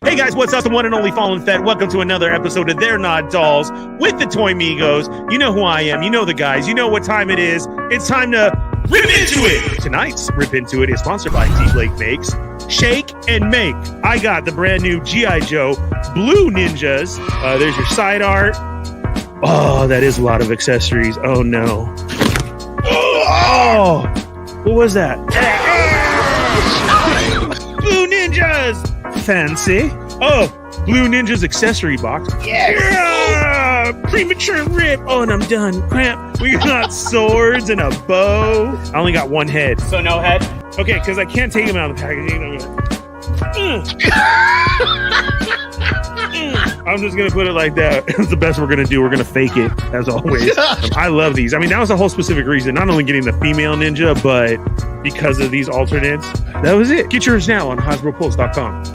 Hey guys, what's up? The one and only Fallen Fett. Welcome to another episode of They're Not Dolls with the Toy Migos. You know who I am. You know the guys. You know what time it is. It's time to rip into it. Tonight's Rip Into It is sponsored by T Blake Makes Shake and Make. I got the brand new G.I. Joe Blue Ninjas. There's your side art. Oh, that is a lot of accessories. Oh no. Oh, what was that? Blue Ninjas. Fancy. Oh, Blue Ninja's accessory box. Yeah! Premature rip. Oh, and I'm done. Cramp. We got swords and a bow. I only got one head. So no head? Okay, because I can't take him out of the packaging. I'm just going to put it like that. It's the best we're going to do. We're going to fake it, as always. I love these. I mean, that was a whole specific reason. Not only getting the female ninja, but because of these alternates. That was it. Get yours now on HasbroPulse.com.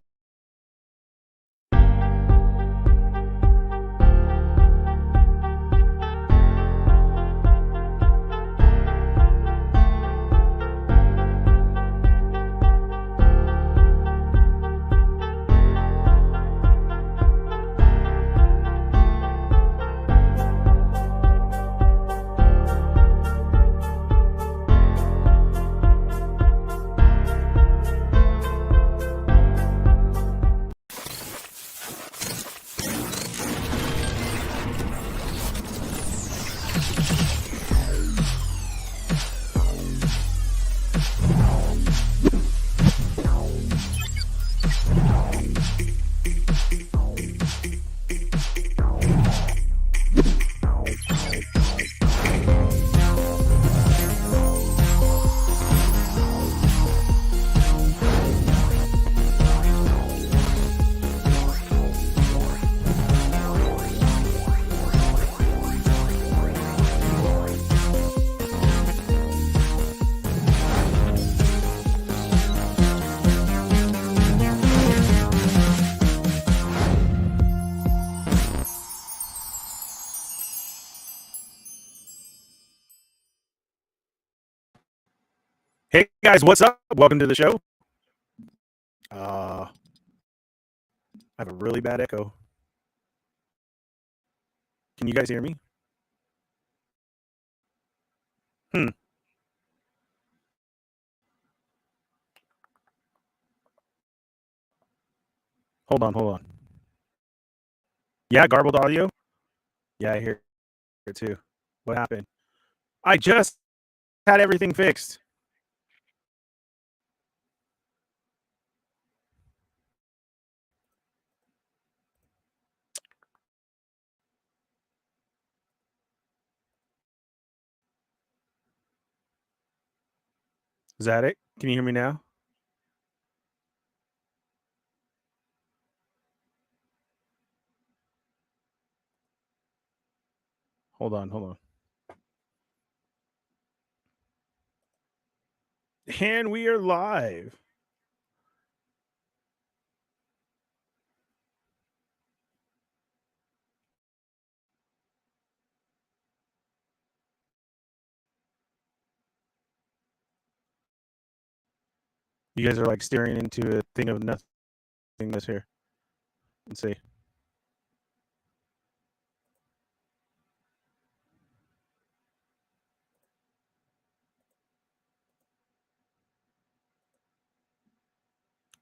Hey guys, what's up? Welcome to the show. I have a really bad echo. Can you guys hear me? Hold on. Yeah, garbled audio? Yeah, I hear it too. What happened? I just had everything fixed. Is that it? Can you hear me now? Hold on. And we are live. You guys are like staring into a thing of nothingness here. Let's see.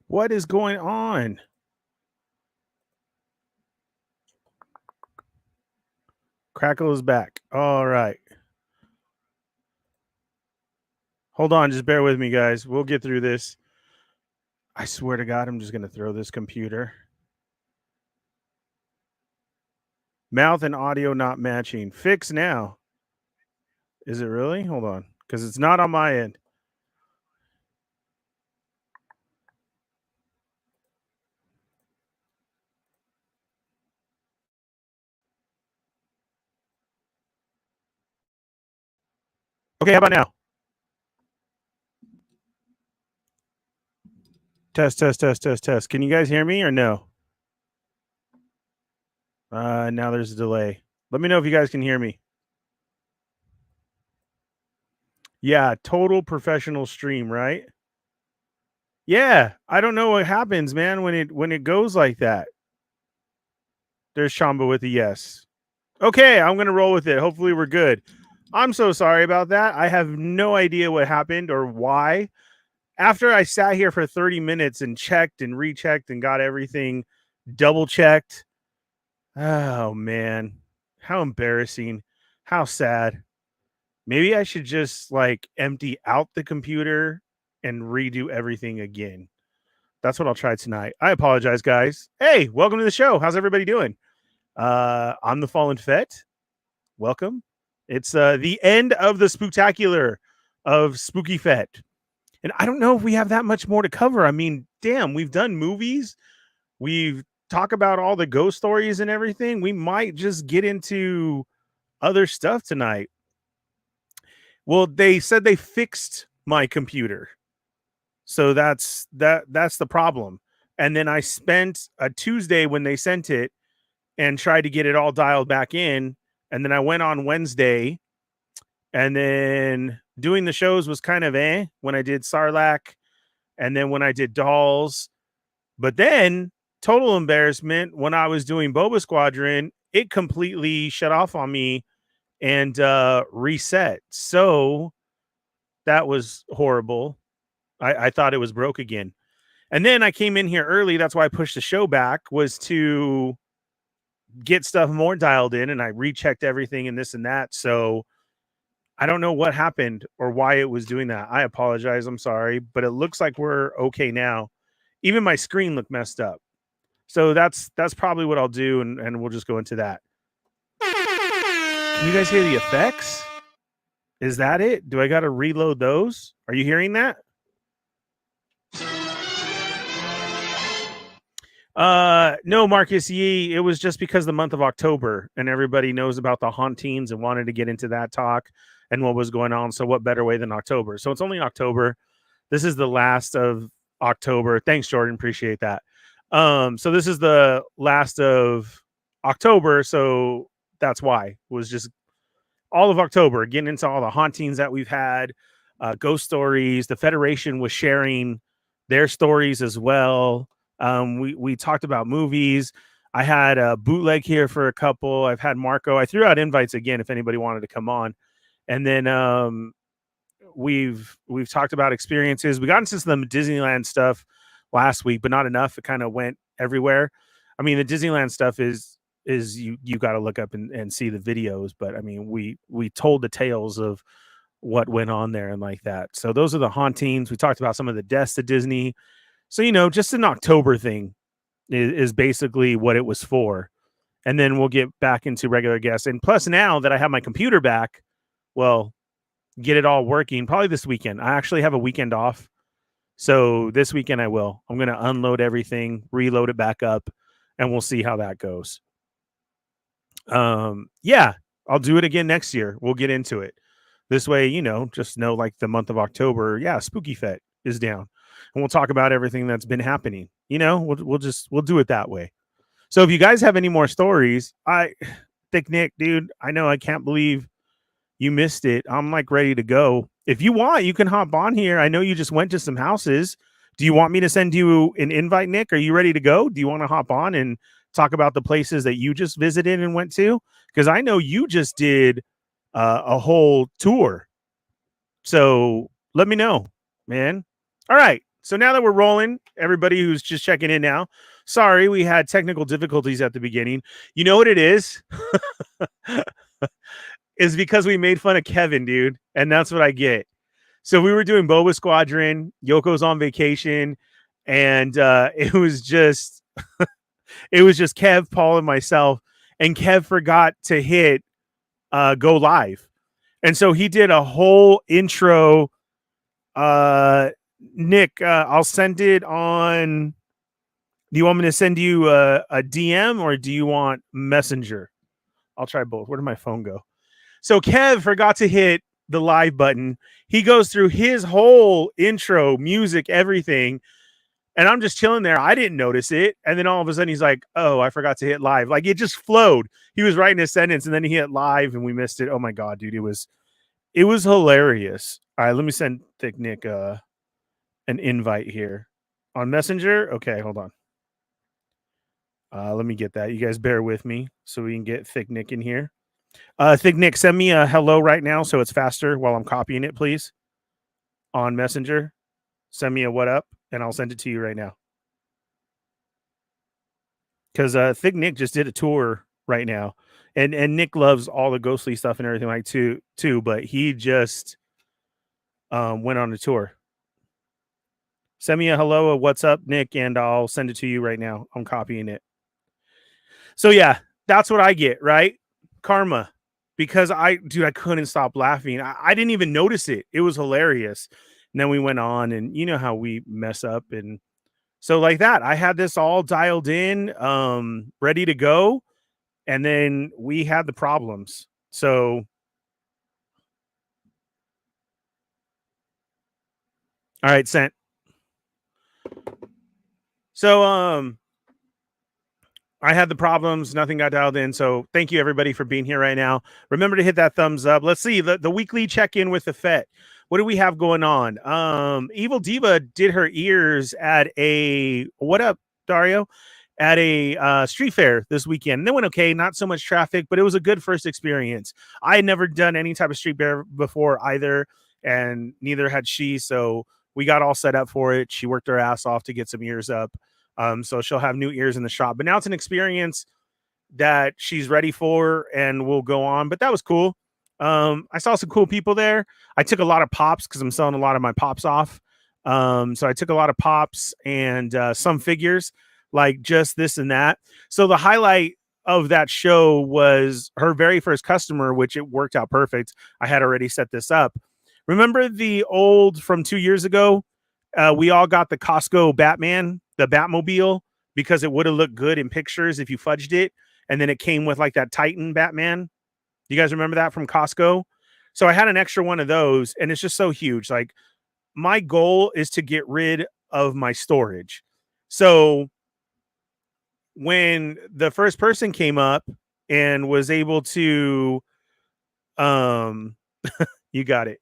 What is going on? Crackle is back. All right. Hold on. Just bear with me, guys. We'll get through this. I swear to God, I'm just going to throw this computer. Mouth and audio not matching. Fix now. Is it really? Hold on. Because it's not on my end. Okay, how about now? Test. Can you guys hear me or no? Now there's a delay. Let me know if you guys can hear me. Yeah, total professional stream, right? Yeah, I don't know what happens, man, when it goes like that. There's Shamba with a yes. Okay, I'm gonna roll with it. Hopefully we're good. I'm so sorry about that. I have no idea what happened or why. After I sat here for 30 minutes and checked and rechecked and got everything double checked. Oh man, how embarrassing. How sad. Maybe I should just like empty out the computer and redo everything again. That's what I'll try tonight. I apologize, guys. Hey, welcome to the show. How's everybody doing? I'm the Fallen Fett. Welcome. It's the end of the Spooktacular of Spooky Fett. And I don't know if we have that much more to cover. I mean, damn, we've done movies. We've talked about all the ghost stories and everything. We might just get into other stuff tonight. Well, they said they fixed my computer. So that's the problem. And then I spent a Tuesday when they sent it and tried to get it all dialed back in. And then I went on Wednesday, and then doing the shows was kind of when I did Sarlacc, and then when I did Dolls. But then, total embarrassment, when I was doing Boba Squadron, it completely shut off on me and reset. So that was horrible. I thought it was broke again. And then I came in here early. That's why I pushed the show back, was to get stuff more dialed in, and I rechecked everything and this and that. So I don't know what happened or why it was doing that. I apologize. I'm sorry, but it looks like we're okay now. Even my screen looked messed up. So that's probably what I'll do, and we'll just go into that. Can you guys hear the effects? Is that it? Do I got to reload those? Are you hearing that? No, Marcus Yee. It was just because the month of October, and everybody knows about the hauntings and wanted to get into that talk and what was going on. So what better way than October? So it's only October. This is the last of October. Thanks, Jordan. Appreciate that. So this is the last of October. So that's why it was just all of October, getting into all the hauntings that we've had, ghost stories. The Federation was sharing their stories as well. We talked about movies. I had a bootleg here for a couple. I've had Marco. I threw out invites again if anybody wanted to come on. And then we've talked about experiences. We got into some Disneyland stuff last week, but not enough. It kind of went everywhere. I mean, the Disneyland stuff is you got to look up and see the videos. But I mean, we told the tales of what went on there and like that. So those are the hauntings. We talked about some of the deaths at Disney. So, just an October thing is basically what it was for. And then we'll get back into regular guests. And plus, now that I have my computer back, well, get it all working probably this weekend. I actually have a weekend off. So this weekend I will. I'm going to unload everything, reload it back up, and we'll see how that goes. Yeah, I'll do it again next year. We'll get into it. This way, just know like the month of October, yeah, Spooky Fett is down. And we'll talk about everything that's been happening. We'll do it that way. So if you guys have any more stories, Thick Nick, dude, I know I can't believe you missed it. I'm like ready to go. If you want, you can hop on here. I know you just went to some houses. Do you want me to send you an invite, Nick? Are you ready to go? Do you want to hop on and talk about the places that you just visited and went to? Because I know you just did a whole tour. So let me know, man. All right. So now that we're rolling, everybody who's just checking in now, sorry, we had technical difficulties at the beginning. You know what it is? Is because we made fun of Kevin, dude. And that's what I get. So we were doing Boba Squadron. Yoko's on vacation. And it was just Kev, Paul, and myself. And Kev forgot to hit go live. And so he did a whole intro. Nick, I'll send it on. Do you want me to send you a DM or do you want Messenger? I'll try both. Where did my phone go? So Kev forgot to hit the live button. He goes through his whole intro, music, everything. And I'm just chilling there. I didn't notice it. And then all of a sudden he's like, oh, I forgot to hit live. Like it just flowed. He was writing a sentence and then he hit live and we missed it. Oh my God, dude. It was hilarious. All right, let me send Thick Nick an invite here. On Messenger? Okay, hold on. Let me get that. You guys bear with me so we can get Thick Nick in here. Thick Nick, send me a hello right now so it's faster while I'm copying it, please. On Messenger. Send me a what up, and I'll send it to you right now. Because Thick Nick just did a tour right now. And Nick loves all the ghostly stuff and everything like too, but he just went on a tour. Send me a hello, a what's up, Nick, and I'll send it to you right now. I'm copying it. So yeah, that's what I get, right? Karma. Because I couldn't stop laughing. I didn't even notice it. It was hilarious. And then we went on, and you know how we mess up. And so like that, I had this all dialed in, ready to go. And then we had the problems. So all right, sent. So I had the problems, nothing got dialed in. So thank you everybody for being here right now. Remember to hit that thumbs up. Let's see the weekly check-in with the Fett. What do we have going on? Evil Diva did her ears at a what up, Dario? At a street fair this weekend. And it went okay, not so much traffic, but it was a good first experience. I had never done any type of street fair before either, and neither had she. So we got all set up for it. She worked her ass off to get some ears up. So she'll have new ears in the shop. But now it's an experience that she's ready for and will go on. But that was cool. I saw some cool people there. I took a lot of pops because I'm selling a lot of my pops off. So I took a lot of pops and some figures, like just this and that. So the highlight of that show was her very first customer, which it worked out perfect. I had already set this up. Remember the old from 2 years ago? We all got the Costco Batman, the Batmobile, because it would have looked good in pictures if you fudged it. And then it came with like that Titan Batman. You guys remember that from Costco? So I had an extra one of those, and it's just so huge. Like, my goal is to get rid of my storage. So when the first person came up and was able to, you got it.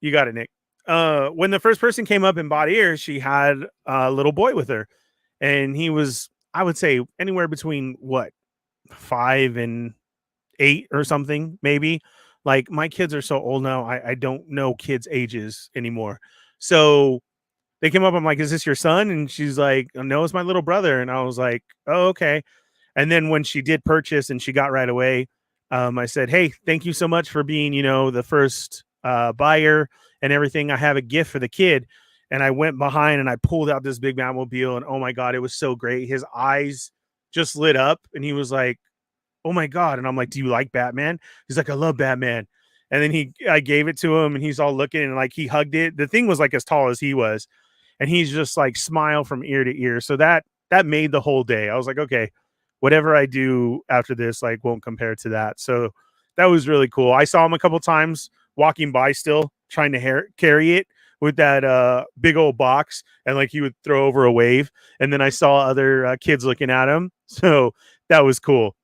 You got it, Nick. When the first person came up and bought ears, she had a little boy with her, and he was, I would say, anywhere between 5 and 8 or something, maybe. Like, my kids are so old now, I don't know kids' ages anymore. So they came up, I'm like, is this your son? And she's like, no, it's my little brother. And I was like, oh, okay. And then when she did purchase and she got right away, I said, hey, thank you so much for being, the first buyer and everything. I have a gift for the kid. And I went behind and I pulled out this big Batmobile, and oh my God, it was so great. His eyes just lit up and he was like, oh my God. And I'm like, do you like Batman? He's like, I love Batman. And then I gave it to him and he's all looking and like he hugged it. The thing was like as tall as he was. And he's just like smile from ear to ear. So that made the whole day. I was like, okay, whatever I do after this, like, won't compare to that. So that was really cool. I saw him a couple times walking by still trying to carry it with that big old box, and like he would throw over a wave. And then I saw other kids looking at him. So that was cool.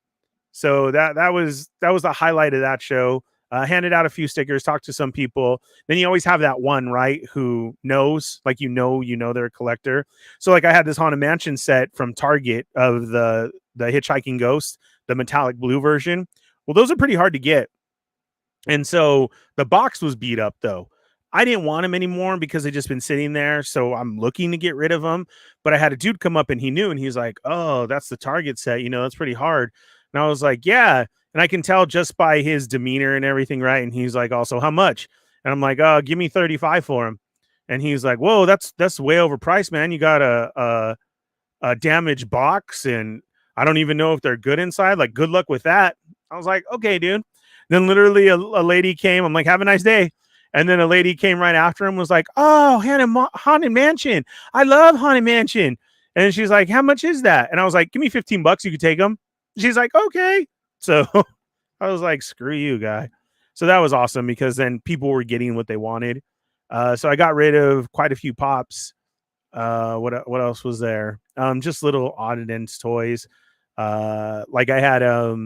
So that was the highlight of that show. Handed out a few stickers, talked to some people. Then you always have that one, right, who knows, like, they're a collector. So like I had this Haunted Mansion set from Target of the Hitchhiking Ghost, the metallic blue version. Well, those are pretty hard to get. And so the box was beat up though. I didn't want them anymore because they'd just been sitting there. So I'm looking to get rid of them. But I had a dude come up and he knew, and he's like, oh, that's the Target set. That's pretty hard. And I was like, yeah. And I can tell just by his demeanor and everything, right? And he's like, also, how much? And I'm like, oh, give me 35 for him. And he's like, whoa, that's way overpriced, man. You got a damaged box, and I don't even know if they're good inside. Like, good luck with that. I was like, okay, dude. Then literally a lady came. I'm like, have a nice day. And then a lady came right after him, was like, oh, Haunted Mansion. I love Haunted Mansion. And she's like, how much is that? And I was like, give me $15. You could take them. She's like, okay. So I was like, screw you, guy. So that was awesome because then people were getting what they wanted. So I got rid of quite a few pops. What else was there? Just little odd and ends toys. Like I had a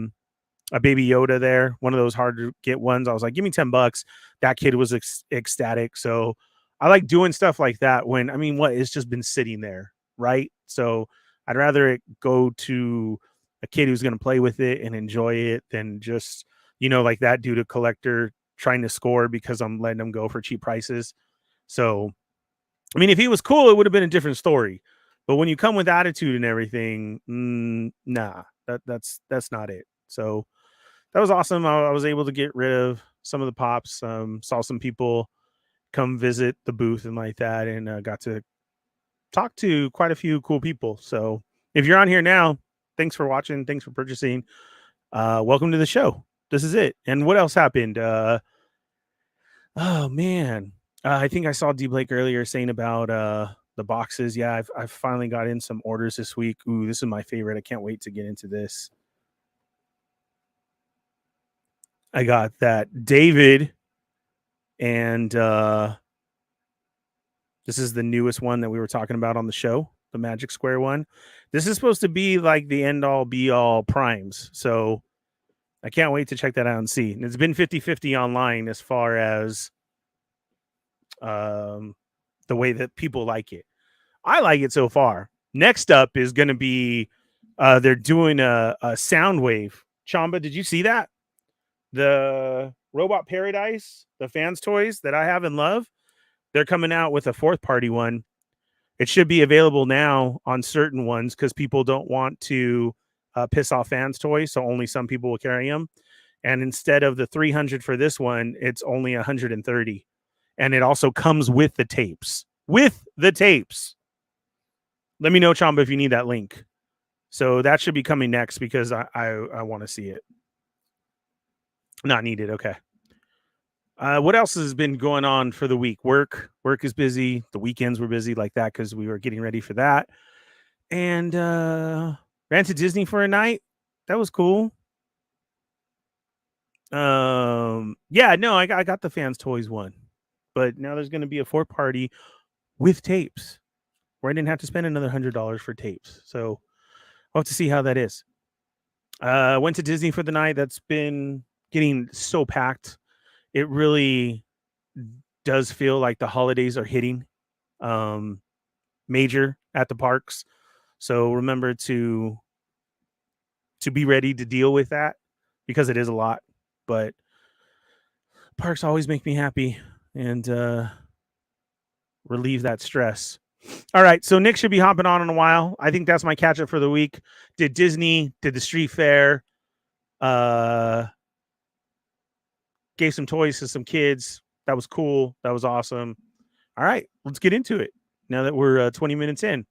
Baby Yoda there, one of those hard to get ones. I was like, give me $10. That kid was ecstatic. So I like doing stuff like that when, I mean, what, it's just been sitting there, right? So I'd rather it go to a kid who's going to play with it and enjoy it than just, like that dude, a collector trying to score because I'm letting him go for cheap prices. So, I mean, if he was cool, it would have been a different story. But when you come with attitude and everything, nah, that's not it. So that was awesome. I was able to get rid of some of the pops. Saw some people come visit the booth and like that, and got to talk to quite a few cool people. So if you're on here now, thanks for watching. Thanks for purchasing. Welcome to the show. This is it. And what else happened? Oh man, I think I saw D Blake earlier saying about the boxes. Yeah, I've finally got in some orders this week. Ooh, this is my favorite. I can't wait to get into this. I got that David, and this is the newest one that we were talking about on the show, the Magic Square one. This is supposed to be like the end all be all primes. So I can't wait to check that out and see. And it's been 50-50 online as far as the way that people like it. I like it so far. Next up is going to be they're doing a sound wave. Chamba, did you see that? The Robot Paradise, the fans toys that I have and love, they're coming out with a fourth party one. It should be available now on certain ones because people don't want to piss off fans toys, so only some people will carry them. And instead of the 300 for this one, it's only 130. And it also comes with the tapes. With the tapes. Let me know, Chamba, if you need that link. So that should be coming next because I want to see it. Not needed. Okay. What else has been going on for the week? Work is busy. The weekends were busy like that because we were getting ready for that. And ran to Disney for a night. That was cool. Yeah, no, I got the fans toys one, but now there's going to be a fourth party with tapes where I didn't have to spend another $100 for tapes. So I'll have to see how that is. Went to Disney for the night. That's been getting so packed. It really does feel like the holidays are hitting major at the parks. So remember to be ready to deal with that because it is a lot. But parks always make me happy and relieve that stress. All right, so Nick should be hopping on in a while. I think that's my catch up for the week. Did Disney, did the street fair, gave some toys to some kids. That was cool. That was awesome. All right, let's get into it now that we're 20 minutes in.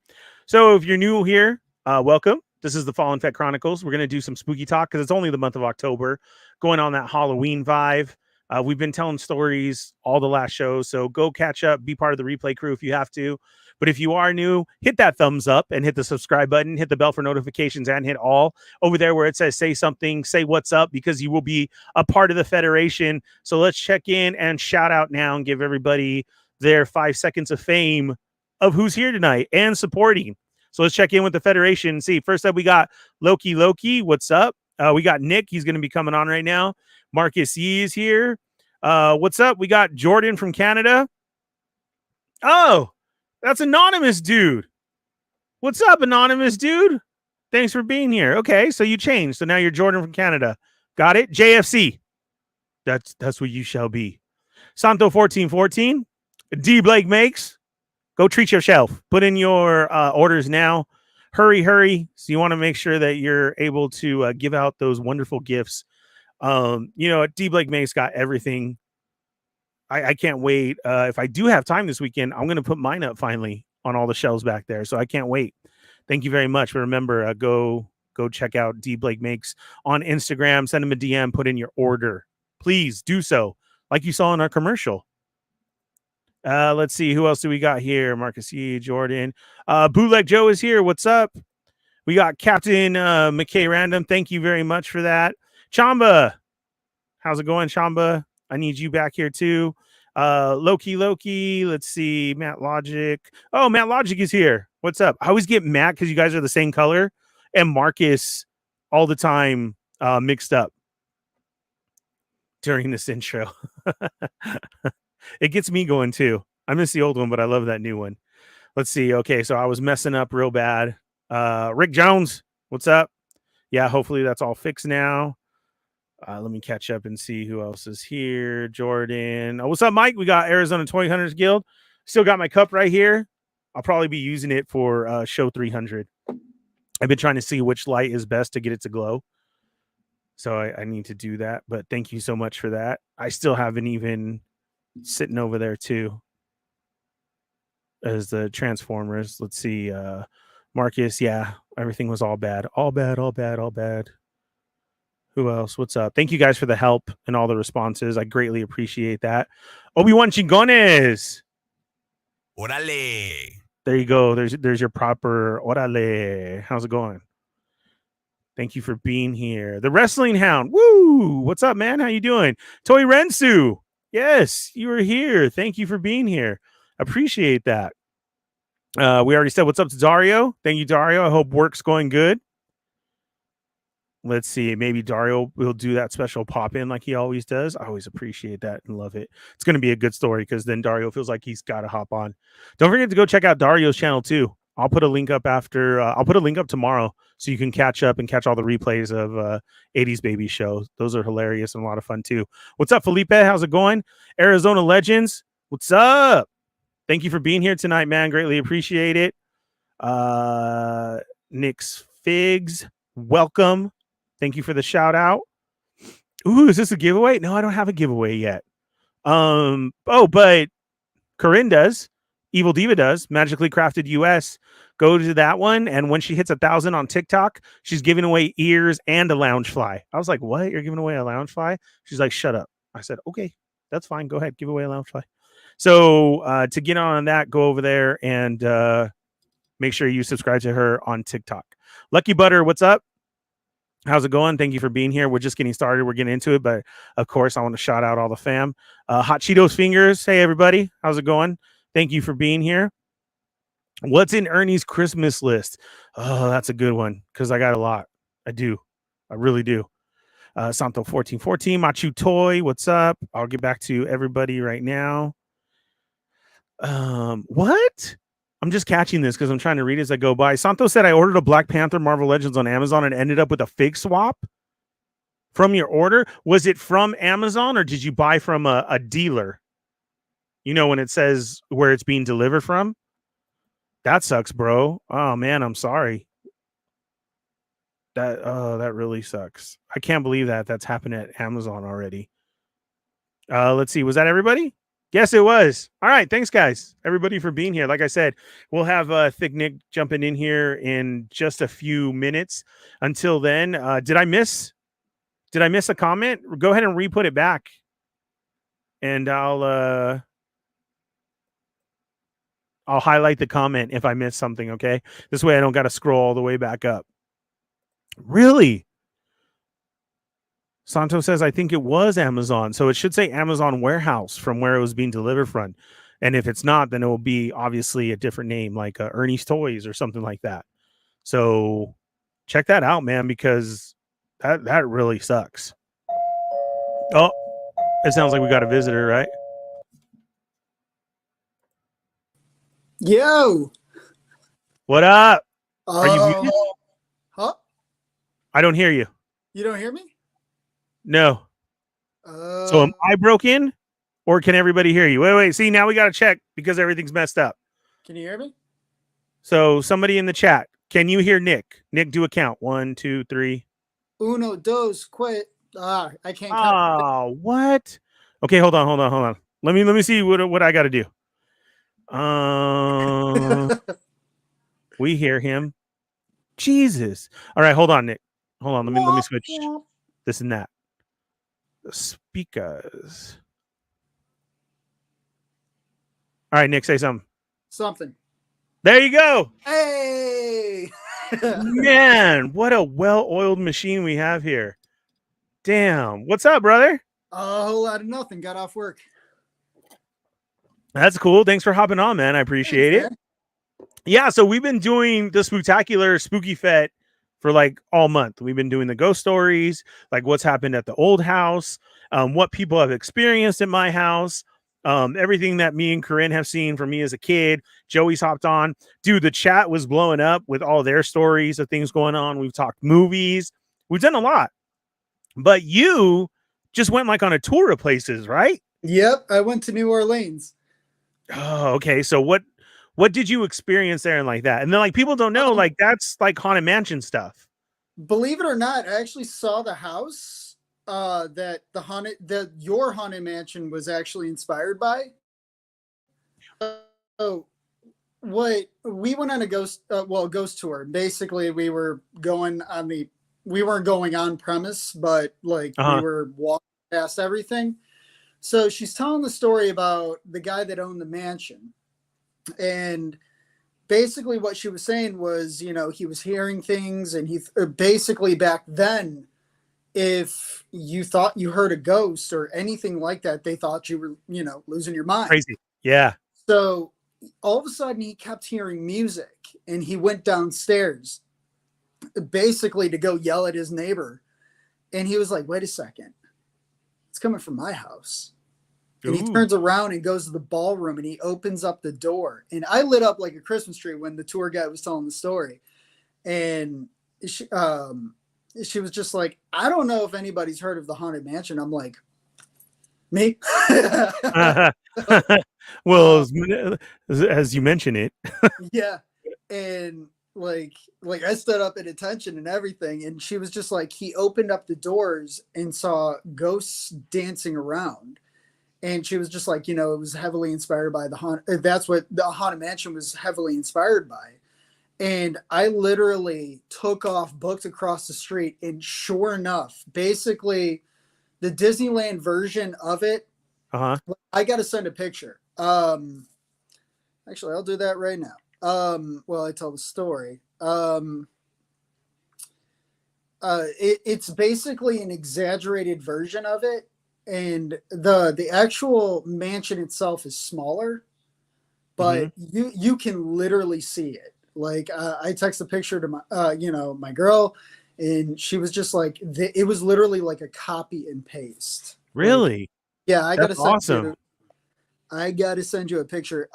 So if you're new here, welcome. This is the Fallen Fett Chronicles. We're going to do some spooky talk because it's only the month of October, going on that Halloween vibe. We've been telling stories all the last shows, so go catch up, be part of the replay crew if you have to. But if you are new, hit that thumbs up and hit the subscribe button, hit the bell for notifications, and hit all over there where it says say something, say what's up, because you will be a part of the Federation. So let's check in and shout out now and give everybody their 5 seconds of fame of who's here tonight and supporting. So let's check in with the Federation and see. First up, we got Loki. What's up? We got Nick. He's going to be coming on right now. Marcus Yee is here. What's up? We got Jordan from Canada. Oh, that's Anonymous Dude. What's up, Anonymous Dude? Thanks for being here. Okay, so you changed. So now you're Jordan from Canada. Got it? JFC. That's what you shall be. Santo1414. D Blake Makes. Go treat yourself. Put in your orders now. Hurry. So you want to make sure that you're able to give out those wonderful gifts. D Blake Makes got everything. I can't wait. If I do have time this weekend, I'm going to put mine up finally on all the shelves back there. So I can't wait. Thank you very much. But remember, go check out D Blake Makes on Instagram. Send him a DM. Put in your order. Please do so, like you saw in our commercial. Let's see. Who else do we got here? Marcus E. Jordan. Bootleg Joe is here. What's up? We got Captain McKay Random. Thank you very much for that. Chamba. How's it going, Chamba? I need you back here too. Loki. Let's see. Matt Logic. Oh, Matt Logic is here. What's up? I always get Matt because you guys are the same color, and Marcus all the time mixed up during this intro. It gets me going too. I miss the old one, but I love that new one. Let's see. Okay, so I was messing up real bad. Rick Jones, what's up? Yeah, hopefully that's all fixed now. Let me catch up and see who else is here. Jordan. Oh, what's up, Mike? We got Arizona Toy Hunters Guild. Still got my cup right here. I'll probably be using it for show 300. I've been trying to see which light is best to get it to glow. So I need to do that. But thank you so much for that. I still haven't even sitting over there too as the Transformers. Let's see. Marcus. Yeah, everything was all bad. All bad, all bad, all bad. Who else? What's up? Thank you guys for the help and all the responses. I greatly appreciate that. Obi-Wan Chingones. Orale. There you go. There's your proper orale. How's it going? Thank you for being here. The Wrestling Hound. Woo! What's up, man? How you doing? Toy Rensu. Yes, you were here. Thank you for being here. Appreciate that. We already said what's up to Dario. Thank you, Dario. I hope work's going good. Let's see. Maybe Dario will do that special pop-in like he always does. I always appreciate that and love it. It's going to be a good story because then Dario feels like he's got to hop on. Don't forget to go check out Dario's channel too. I'll put a link up after. I'll put a link up tomorrow so you can catch up and catch all the replays of 80s Baby Show. Those are hilarious and a lot of fun too. What's up, Felipe? How's it going? Arizona Legends. What's up? Thank you for being here tonight, man. Greatly appreciate it. Nick's Figs. Welcome. Thank you for the shout out. Ooh, is this a giveaway? No, I don't have a giveaway yet. But Corinne does. Evil Diva does. Magically Crafted US. Go to that one, and when she hits 1,000 on TikTok, she's giving away ears and a lounge fly. I was like, what? You're giving away a lounge fly? She's like, shut up. I said, okay, that's fine. Go ahead, give away a lounge fly. So to get on that, go over there and make sure you subscribe to her on TikTok. Lucky Butter, what's up? How's it going? Thank you for being here. We're just getting started. We're getting into it, but of course, I want to shout out all the fam. Hot Cheetos Fingers. Hey, everybody. How's it going? Thank you for being here. What's in Ernie's Christmas list? Oh, that's a good one because I got a lot. I do. I really do. Santo 1414, Machu Toy. What's up? I'll get back to everybody right now. What? I'm just catching this because I'm trying to read as I go by. Santo said I ordered a Black Panther Marvel Legends on Amazon and ended up with a fake swap from your order. Was it from Amazon or did you buy from a dealer? You know, when it says where it's being delivered from? That sucks, bro. Oh, man, I'm sorry. That really sucks. I can't believe that's happened at Amazon already. Let's see. Was that everybody? Yes, it was. All right. Thanks, guys. Everybody for being here. Like I said, we'll have Thick Nick jumping in here in just a few minutes. Until then, did I miss a comment? Go ahead and re-put it back. And I'll highlight the comment if I missed something, okay? This way I don't got to scroll all the way back up. Really? Santo says, I think it was Amazon. So it should say Amazon warehouse from where it was being delivered from. And if it's not, then it will be obviously a different name like Ernie's Toys or something like that. So check that out, man, because that really sucks. Oh, it sounds like we got a visitor, right? Yo. What up? Are you muted? Huh? I don't hear you. You don't hear me? No. So am I broken or can everybody hear you? Wait. See, now we got to check because everything's messed up. Can you hear me? So somebody in the chat, can you hear Nick? Nick, do a count. 1, 2, 3. Uno, dos, quit. I can't count. Oh, what? Okay, hold on. Let me see what I got to do. We hear him. Jesus. All right, hold on, Nick. Hold on. Let me switch this and that. The speakers. All right, Nick, say something. Something. There you go. Hey. Man, what a well-oiled machine we have here. Damn. What's up, brother? A whole lot of nothing. Got off work. That's cool. Thanks for hopping on, man. I appreciate it. Yeah, so we've been doing the Spooktacular Spooky Fett for like all month. We've been doing the ghost stories, like what's happened at the old house, what people have experienced at my house. Everything that me and Corinne have seen from me as a kid. Joey's hopped on. Dude, the chat was blowing up with all their stories of things going on. We've talked movies. We've done a lot. But you just went like on a tour of places, right? Yep, I went to New Orleans. Oh, okay. So what did you experience there and like that? And then like people don't know, like that's like Haunted Mansion stuff. Believe it or not, I actually saw the house that your Haunted Mansion was actually inspired by. So what we went on a ghost tour. Basically, we weren't going on premise, but like we were walking past everything. So she's telling the story about the guy that owned the mansion. And basically what she was saying was, you know, he was hearing things, and he basically back then, if you thought you heard a ghost or anything like that, they thought you were, you know, losing your mind. Crazy. Yeah. So all of a sudden he kept hearing music, and he went downstairs basically to go yell at his neighbor. And he was like, wait a second, it's coming from my house. And he turns around and goes to the ballroom, and he opens up the door. And I lit up like a Christmas tree when the tour guide was telling the story. And she was just like, I don't know if anybody's heard of the Haunted Mansion. I'm like, me? Well, as you mention it. Yeah. And like I stood up at attention and everything. And she was just like, he opened up the doors and saw ghosts dancing around. And she was just like, you know, it was heavily inspired by that's what the Haunted Mansion was heavily inspired by. And I literally took off, booked across the street. And sure enough, basically the Disneyland version of it, I got to send a picture. Actually, I'll do that right now. Well, I tell the story. It's basically an exaggerated version of it. And the actual mansion itself is smaller, but you can literally see it. Like I text a picture to my my girl, and she was just like, it was literally like a copy and paste. Really? Like, yeah, I gotta send you a picture.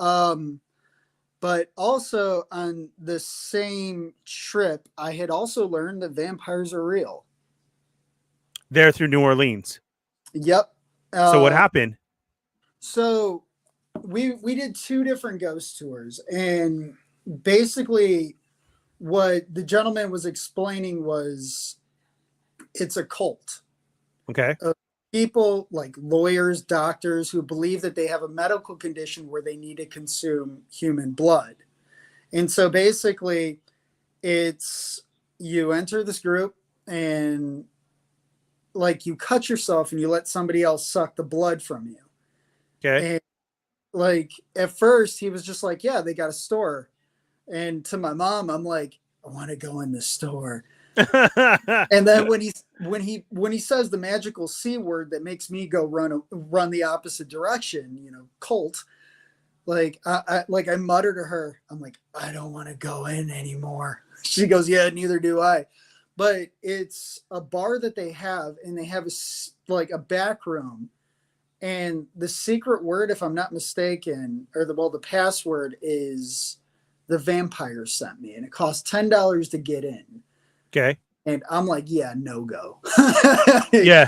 But also on the same trip, I had also learned that vampires are real. There through New Orleans. Yep. So what happened? So we did 2 different ghost tours, and basically what the gentleman was explaining was it's a cult. Okay. People like lawyers, doctors who believe that they have a medical condition where they need to consume human blood. And so basically it's you enter this group, and like you cut yourself and you let somebody else suck the blood from you. Okay. And like at first he was just like, yeah, they got a store. And to my mom, I'm like, I want to go in the store. And then when he says the magical C word that makes me go run the opposite direction, you know, cult, like I mutter to her, I'm like, I don't want to go in anymore. She goes, yeah, neither do I. But it's a bar that they have, and they have a back room, and the secret word, if I'm not mistaken, or the password is the vampire sent me, and it costs $10 to get in. Okay. And I'm like, yeah, no go. Yeah.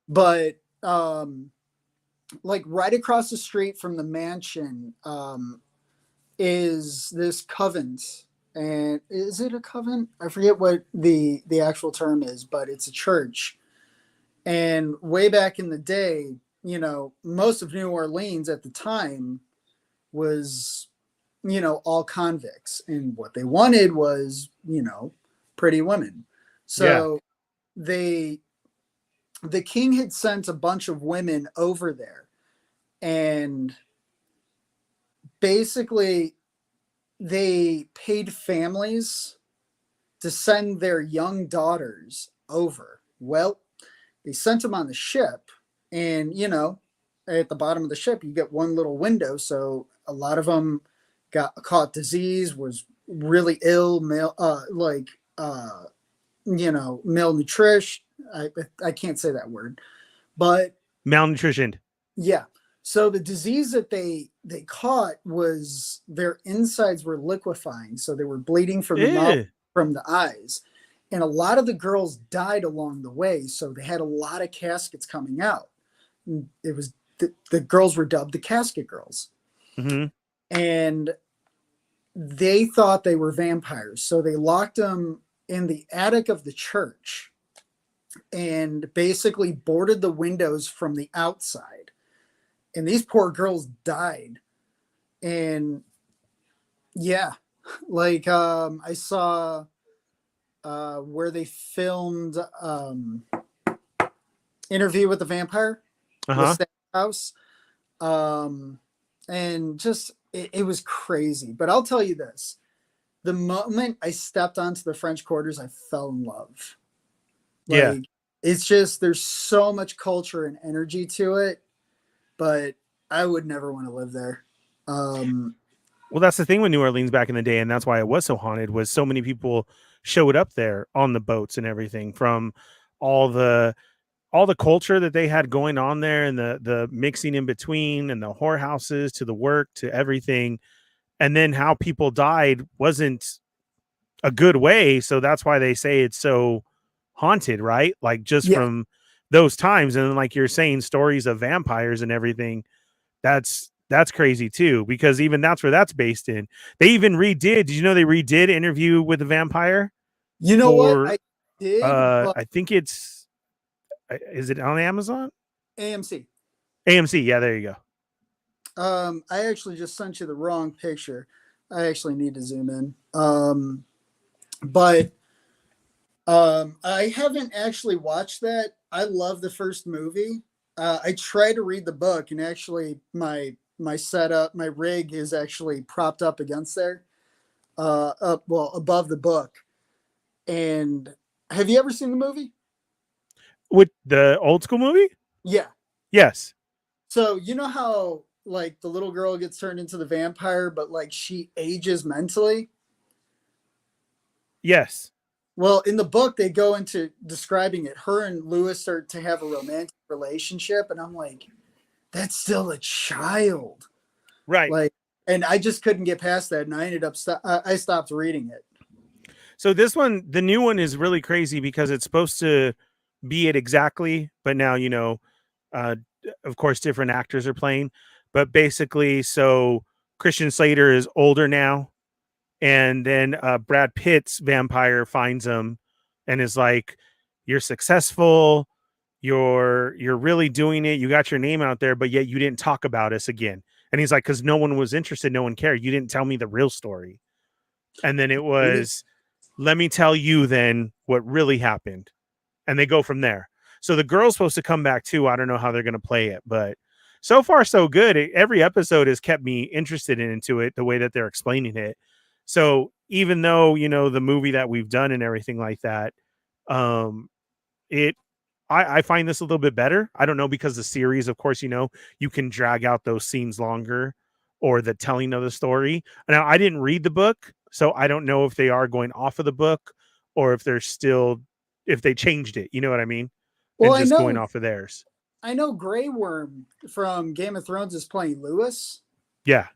But like right across the street from the mansion is this convent. And is it a convent? I forget what the actual term is, but it's a church. And way back in the day, you know, most of New Orleans at the time was, you know, all convicts. And what they wanted was, you know, pretty women. So the king had sent a bunch of women over there. And basically they paid families to send their young daughters over. Well, they sent them on the ship, and, you know, at the bottom of the ship, you get one little window. So a lot of them caught disease, was really ill, malnutrition. I can't say that word, but malnutrition. Yeah. So the disease that they caught was their insides were liquefying, so they were bleeding from the mouth, Ew. from the eyes, and a lot of the girls died along the way. So they had a lot of caskets coming out. And it was the girls were dubbed the casket girls, Mm-hmm. and they thought they were vampires. So they locked them in the attic of the church and basically boarded the windows from the outside. And these poor girls died. And yeah, like I saw where they filmed Interview with the Vampire, Uh-huh. House, and just it was crazy. But I'll tell you this: the moment I stepped onto the French Quarters, I fell in love. Like, Yeah. it's just there's so much culture and energy to it, but I would never want to live there. Well, that's the thing with New Orleans back in the day, and that's why it was so haunted, was so many people showed up there on the boats and everything, from all the culture that they had going on there, and the mixing in between, and the whorehouses to the work to everything. And then how people died wasn't a good way. So that's why they say it's so haunted, right? Like just Yeah, from those times. And then, like you're saying, stories of vampires and everything. That's crazy too, because even that's where that's based in. They even redid. Did you know they redid Interview with the Vampire you know what for? I did, but I think it's. Is it on Amazon? AMC. AMC. Yeah, there you I actually just sent you the wrong picture. I actually need to zoom in. But I haven't actually watched that. I love the first movie. I try to read the book, and actually my setup, my rig is actually propped up against there, above the book. And have you ever seen the movie? With the old school movie? Yeah. Yes. So you know how like the little girl gets turned into the vampire, but like she ages mentally? Yes. Well, in the book, they go into describing it. Her and Lewis start to have a romantic relationship, and I'm like, that's still a child. Right. Like, and I just couldn't get past that, and I ended up I stopped reading it. So this one, the new one, is really crazy because it's supposed to be it exactly, but now uh, of course, different actors are playing. But basically, so Christian Slater is older now, and then Brad Pitt's vampire finds him and is like, "You're successful. You're really doing it. You got your name out there, but yet you didn't talk about us again." And he's like, "Because no one was interested. No one cared. You didn't tell me the real story." And then it was, "Let me tell you then what really happened." And they go from there. So the girl's supposed to come back too. I don't know how they're going to play it, but so far so good. Every episode has kept me interested into it, the way that they're explaining it. So even though, the movie that we've done and everything like that, it I find this a little bit better. I don't know, because the series, of course, you can drag out those scenes longer, or the telling of the story. Now, I didn't read the book, so I don't know if they are going off of the book, or if they changed it. You know what I mean? Well, And just going off of theirs. I know Grey Worm from Game of Thrones is playing Lewis. Yeah.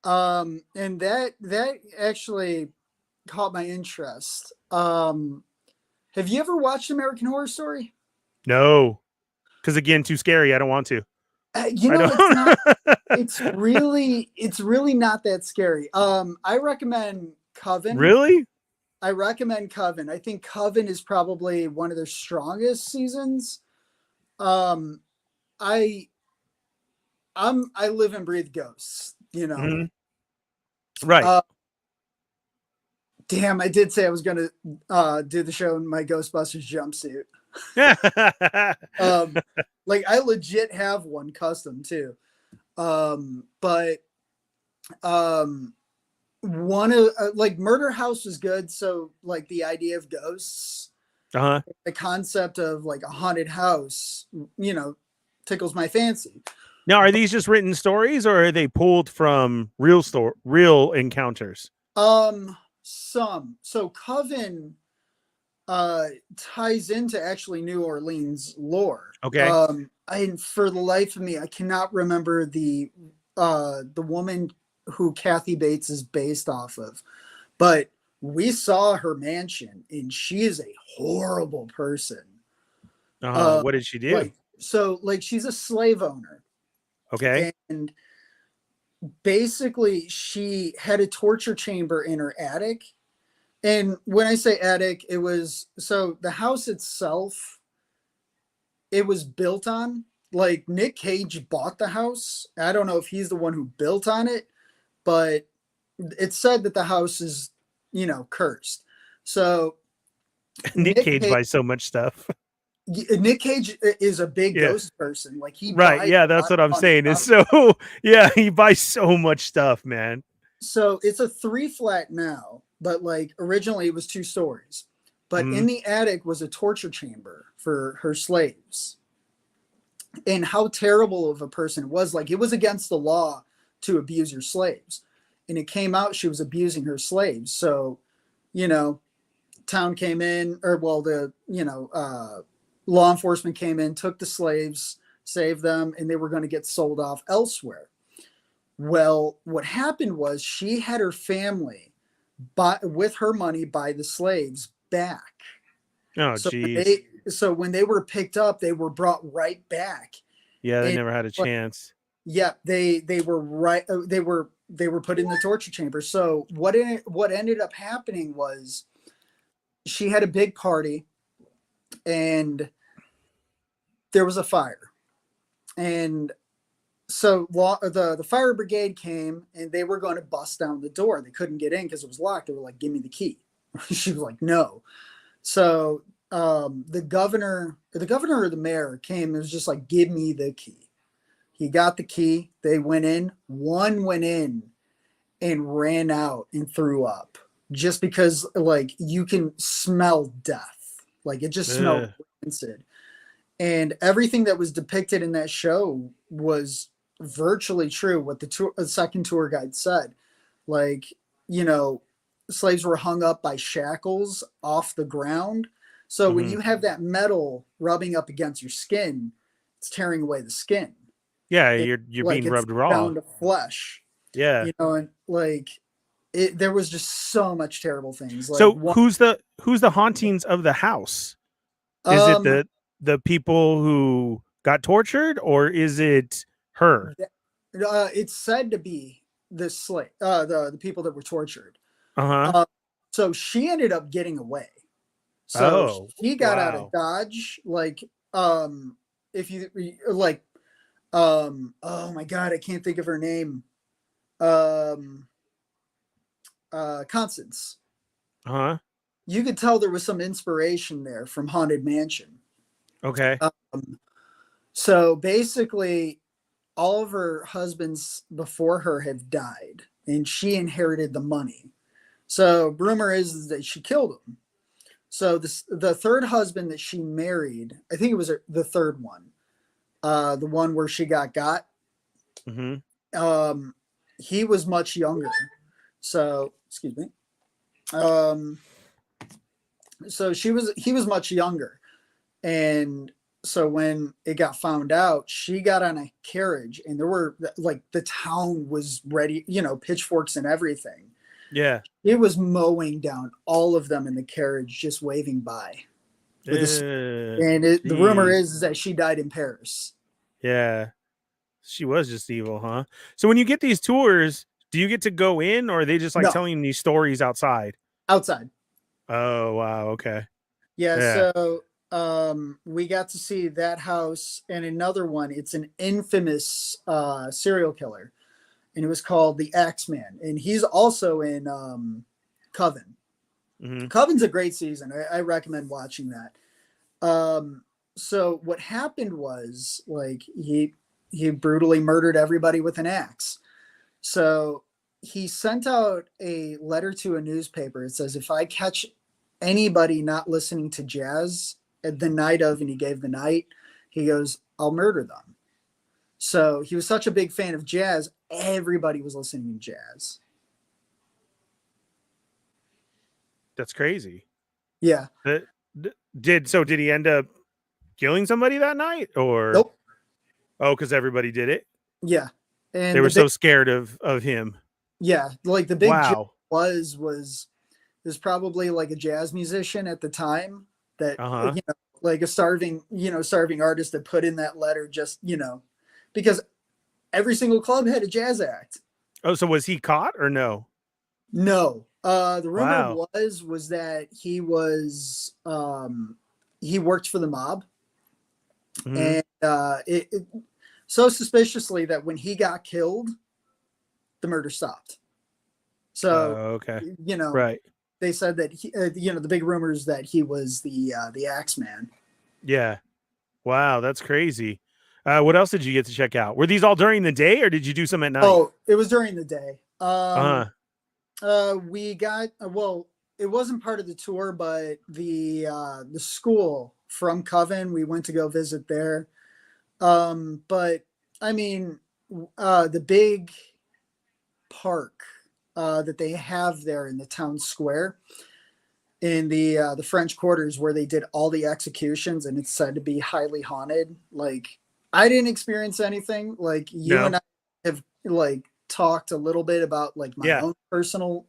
And that actually caught my interest. Have you ever watched American Horror Story? No, because again, too scary. I don't want to. It's not. It's really not that scary. I recommend Coven. Really? I recommend Coven. I think Coven is probably one of their strongest seasons. I live and breathe ghosts, Mm-hmm. Right. Damn, I did say I was going to do the show in my Ghostbusters jumpsuit. Like I legit have one custom too. But one of like Murder House is good. So like the idea of ghosts, Uh-huh. the concept of like a haunted house, tickles my fancy. Now, are these just written stories, or are they pulled from real encounters? So Coven, ties into actually New Orleans lore. Okay. For the life of me, I cannot remember the woman who Kathy Bates is based off of, but we saw her mansion, and she is a horrible person. What did she do? Like she's a slave owner. Okay. And basically she had a torture chamber in her attic. And when I say attic, it was, so the house itself, it was built on, like, Nick Cage bought the house. I don't know if he's the one who built on it, but it's said that the house is, you know, cursed. So Nick Cage buys so much stuff. Nick Cage is a big Yeah. ghost person. Like, he Right. Yeah, that's what I'm saying. Is so yeah, he buys so much stuff, man. So it's a 3 flat now, but like originally it was 2 stories. But in the attic was a torture chamber for her slaves. And how terrible of a person it was. Like, it was against the law to abuse your slaves. And it came out she was abusing her slaves. So, you know, town came in, or well, the, you know, law enforcement came in, took the slaves, saved them, and they were going to get sold off elsewhere. Well, what happened was she had her family with her money buy the slaves back. Oh, geez. So when they were picked up, they were brought right back. Yeah, they never had a chance. Yeah, they were right. They were put in the torture chamber. So what ended up happening was she had a big party, and there was a fire, and so the fire brigade came, and they were going to bust down the door. They couldn't get in because it was locked. They were like, "Give me the key." She was like, "No." So the governor or the mayor came and was just like, "Give me the key." He got the key. They went in. One went in and ran out and threw up, just because, like, you can smell death. Like, it just smelled rancid. And everything that was depicted in that show was virtually true. What the second tour guide said, like, you know, slaves were hung up by shackles off the ground. So when you have that metal rubbing up against your skin, it's tearing away the skin. Yeah, you're being rubbed raw down to flesh. Yeah, you know, and like there was just so much terrible things. Like, so who's the hauntings of the house? Is it the people who got tortured, or is it her? It's said to be the people that were tortured. So she ended up getting away. So she got out of Dodge. Like, if you like, oh my God, I can't think of her name. Constance. You could tell there was some inspiration there from Haunted Mansion. Okay. So basically, all of her husbands before her have died, and she inherited the money. So rumor is that she killed him. So the third husband that she married, I think it was the third one, the one where she got. He was much younger. So, excuse me. So he was much younger. And so when it got found out, she got on a carriage, and there were, like, the town was ready, you know, pitchforks and everything. Yeah. It was mowing down all of them in the carriage, just waving by. And the rumor is that she died in Paris. Yeah. She was just evil, huh? So when you get these tours, do you get to go in, or are they just like telling these stories outside? Outside. Oh, wow. Okay. Yeah. So we got to see that house and another one. It's an infamous serial killer, and it was called the Axeman, and he's also in Coven. Coven's a great season. I recommend watching that. So what happened was, like, he brutally murdered everybody with an axe. So he sent out a letter to a newspaper. It says, if I catch anybody not listening to jazz at the night of, and he gave the night, he goes, I'll murder them. So he was such a big fan of jazz, everybody was listening to jazz. That's crazy. Yeah. Did he end up killing somebody that night, or Nope. oh, because everybody did it? Yeah. And They were so scared of him. yeah, like the big joke Wow. was there's probably like a jazz musician at the time that Uh-huh. you know, like a starving artist that put in that letter just, because every single club had a jazz act. Oh, so was he caught or no? No. The rumor Wow. was that he worked for the mob. Mhm. And it so suspiciously that when he got killed, the murder stopped. So, Okay. you know, Right. they said that the big rumors that he was the Axeman. Yeah. Wow, that's crazy. What else did you get to check out? Were these all during the day, or did you do some at night? Oh, it was during the day. Uh-huh. We got well, it wasn't part of the tour, but the school from Coven, we went to go visit there. But I mean, the big park that they have there in the town square in the French Quarters, where they did all the executions, and it's said to be highly haunted. Like, I didn't experience anything. Like, you and No. I have like talked a little bit about like my Yeah. own personal,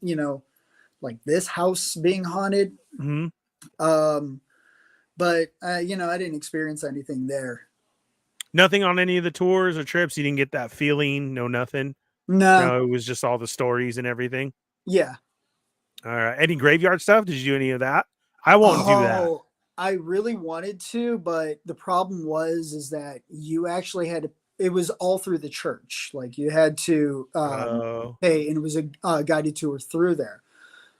like this house being haunted. Mhm. But I didn't experience anything there. Nothing on any of the tours or trips. You didn't get that feeling. No, nothing. No, No, it was just all the stories and everything. yeah. All right. Any graveyard stuff? Did you do any of that? I won't do that. Oh, I really wanted to, but the problem is that you actually had to. It was all through the church. Like, you had to Oh. pay, and it was a guided tour through there.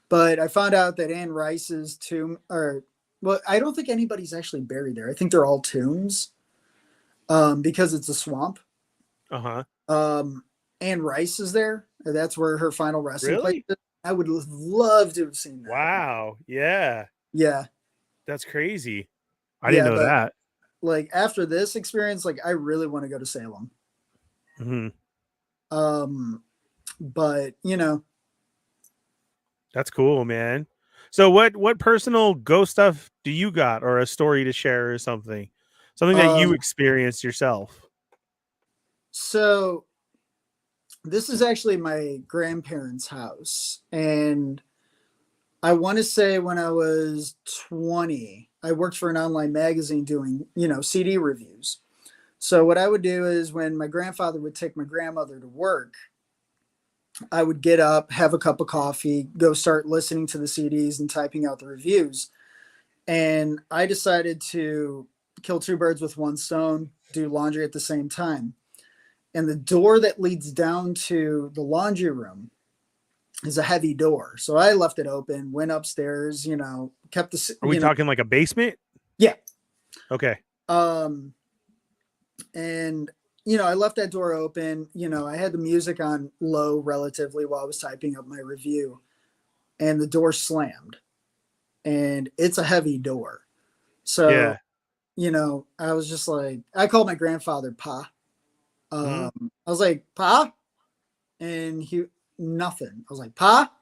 But I found out that Anne Rice's tomb, or well, I don't think anybody's actually buried there. I think they're all tombs, because it's a swamp. Uh-huh. Anne Rice is there. That's where her final resting place Really? is. I would love to have seen that. Wow. Yeah. Yeah, That's crazy. I didn't yeah, know but that. like after this experience, like I really want to go to Salem. Mhm. But That's cool, man. So what personal ghost stuff do you got, or a story to share, or something? Something that you um, experienced yourself. so this is actually my grandparents' house, and I want to say when I was 20, I worked for an online magazine doing, CD reviews. So what I would do is when my grandfather would take my grandmother to work, I would get up, have a cup of coffee, go start listening to the CDs and typing out the reviews. And I decided to kill two birds with one stone, do laundry at the same time. And the door that leads down to the laundry room is a heavy door. So I left it open, went upstairs, kept the, Are we talking like a basement? yeah. Okay. And I left that door open. I had the music on low relatively while I was typing up my review, and the door slammed, and it's a heavy door. So, Yeah. I was just like, I called my grandfather Pa. Mhm. I was like, Pa, and nothing. I was like, Pa,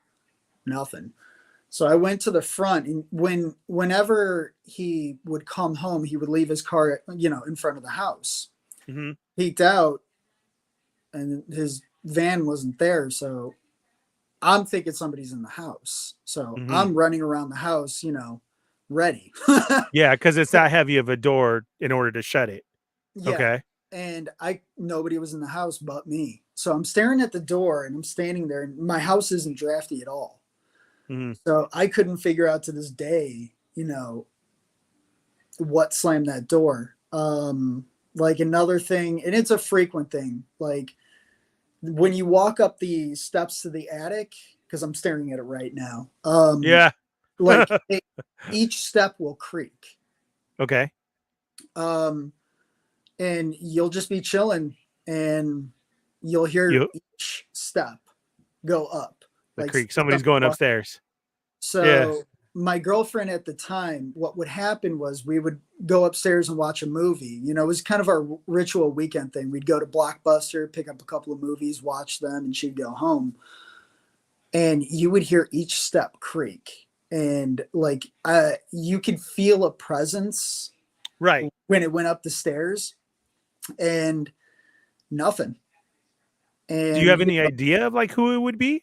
nothing. So I went to the front, and whenever he would come home, he would leave his car, in front of the house. Mhm. Peeked out, and his van wasn't there. So I'm thinking somebody's in the house. So Mhm. I'm running around the house, ready. Yeah, because it's that heavy of a door in order to shut it. Yeah. Okay. And nobody was in the house but me. So I'm staring at the door, and I'm standing there, and my house isn't drafty at all. Mhm. So I couldn't figure out to this day, what slammed that door. Like another thing, and it's a frequent thing, like when you walk up the steps to the attic, because I'm staring at it right now. Yeah. Like each step will creak. Okay. Um, and you'll just be chilling, and you'll hear You each step go up. the Like creek. Somebody's going upstairs. Yeah. so my girlfriend at the time, what would happen was we would go upstairs and watch a movie. It was kind of our ritual weekend thing. We'd go to Blockbuster, pick up a couple of movies, watch them, and she'd go home. And you would hear each step creak. and like you could feel a presence Right. when it went up the stairs, and nothing. Do you have And any idea of like who it would be?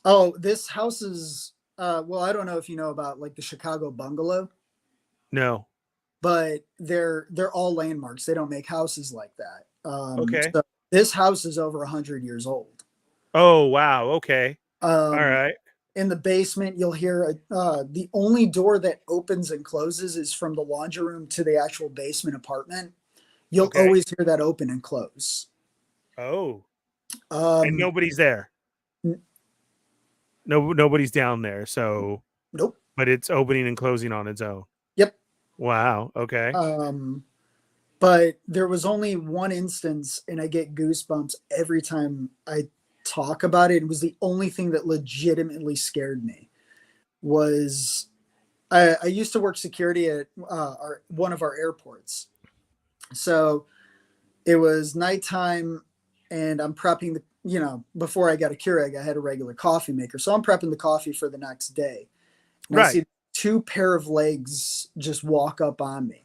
oh, this house is well, I don't know if you know about like the Chicago bungalow, No. but they're all landmarks. They don't make houses like that. Okay. So this house is over 100 years old. Oh, wow. Okay. All Um, right. in the basement, you'll hear the only door that opens and closes is from the laundry room to the actual basement apartment. You'll Okay. always hear that open and close. Oh. And nobody's there. No, nobody's down there. So, Nope. but it's opening and closing on its own. Yep. Wow. Okay. But there was only one instance, and I get goosebumps every time I talk about it. It was the only thing that legitimately scared me. Was I used to work security at one of our airports. So it was nighttime, and I'm prepping the, before I got a Keurig, I had a regular coffee maker. So I'm prepping the coffee for the next day. And I see 2 pair of legs just walk up on me,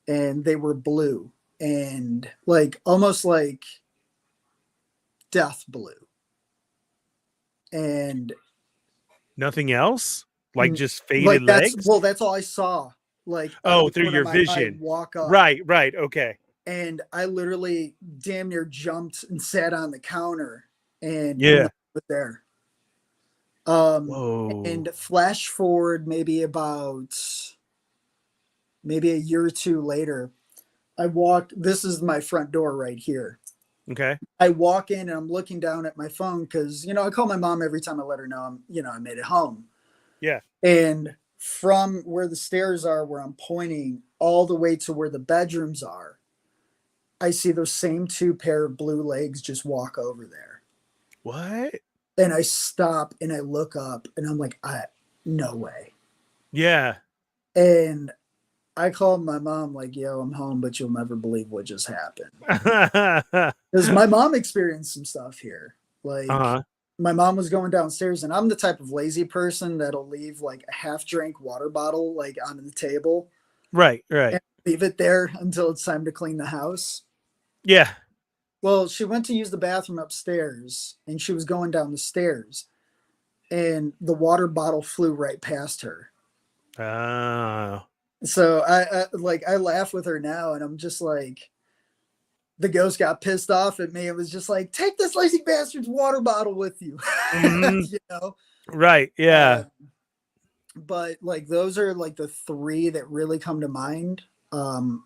and they were blue and like almost like death blue. And nothing else? Like just faded like legs? Well, that's all I saw. Like, oh, through your vision. Walk up. Right. Okay. And I literally damn near jumped and sat on the counter, and yeah, was there. Whoa. And flash forward maybe a year or two later, this is my front door right here. Okay. I walk in and I'm looking down at my phone because, I call my mom every time I let her know I made it home. Yeah. And from where the stairs are, where I'm pointing all the way to where the bedrooms are, I see those same 2 pair of blue legs just walk over there. What? And I stop and I look up and I'm like, no way. Yeah. And I called my mom like, yo, I'm home, but you'll never believe what just happened. Because my mom experienced some stuff here. Like, my mom was going downstairs, and I'm the type of lazy person that'll leave like a half-drank water bottle like on the table. Right. And leave it there until it's time to clean the house. Yeah. Well, she went to use the bathroom upstairs, and she was going down the stairs, and the water bottle flew right past her. Oh. So I laugh with her now, and I'm just like, the ghost got pissed off at me. It was just like, take this lazy bastard's water bottle with you. Mm-hmm. Right. Yeah. But like, those are like the 3 that really come to mind. Other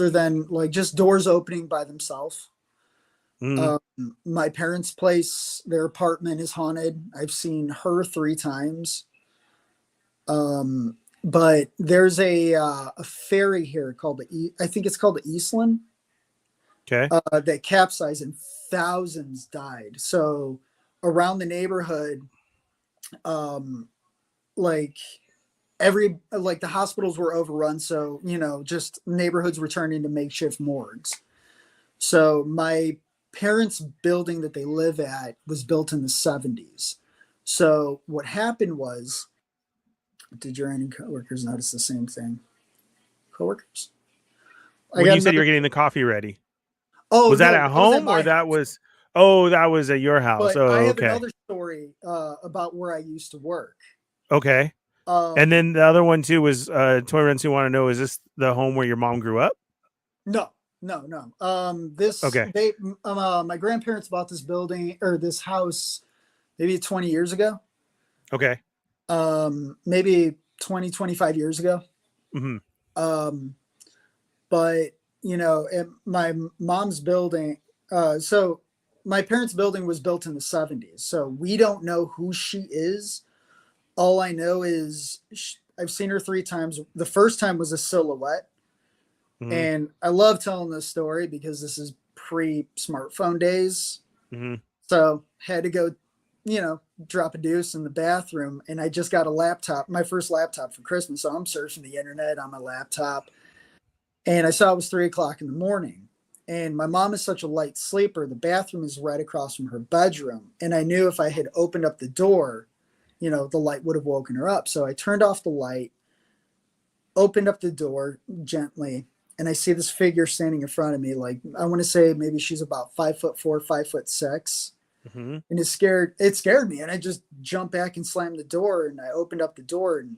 than like just doors opening by themselves. My parents' place, their apartment is haunted. I've seen her 3 times. But there's a ferry here called I think it's called the Eastland. Okay. That capsized and thousands died. So around the neighborhood, like the hospitals were overrun. So, just neighborhoods were turned into makeshift morgues. So my parents' building that they live at was built in the 70s. So what happened was, did your any coworkers notice the same thing? Coworkers? When you said you were getting the coffee ready. Oh, was that at home or that was? Oh, that was at your house. But I have okay. another story about where I used to work. Okay. And then the other one too was Toy Runs who want to know, is this the home where your mom grew up? No. My grandparents bought this building or this house maybe 20 years ago. Okay. Maybe 20, 25 years ago. Mm-hmm. But at my mom's building, so my parents' building was built in the 70s. So we don't know who she is. All I know is I've seen her 3 times. The first time was a silhouette. Mm-hmm. And I love telling this story because this is pre-smartphone days. Mm-hmm. So had to go, drop a deuce in the bathroom. And I just got a laptop, my first laptop for Christmas. So I'm surfing the internet on my laptop. And I saw it was 3:00 in the morning. And my mom is such a light sleeper. The bathroom is right across from her bedroom. And I knew if I had opened up the door the light would have woken her up. So I turned off the light, opened up the door gently, and I see this figure standing in front of me. Like, I want to say maybe she's about 5'4", 5'6". Mm-hmm. And it scared me. And I just jumped back and slammed the door, and I opened up the door, and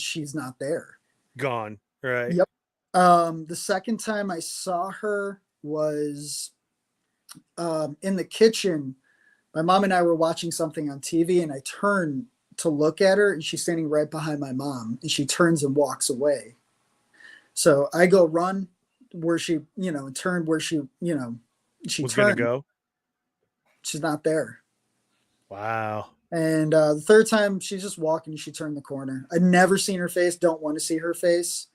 she's not there. Gone. Right. Yep. The second time I saw her was in the kitchen. My mom and I were watching something on TV, and I turned to look at her, and she's standing right behind my mom, and she turns and walks away. So I go run where she, and turn where she, she was turned. Gonna go. She's not there. Wow. And the third time, she's just walking. She turned the corner. I'd never seen her face. Don't want to see her face.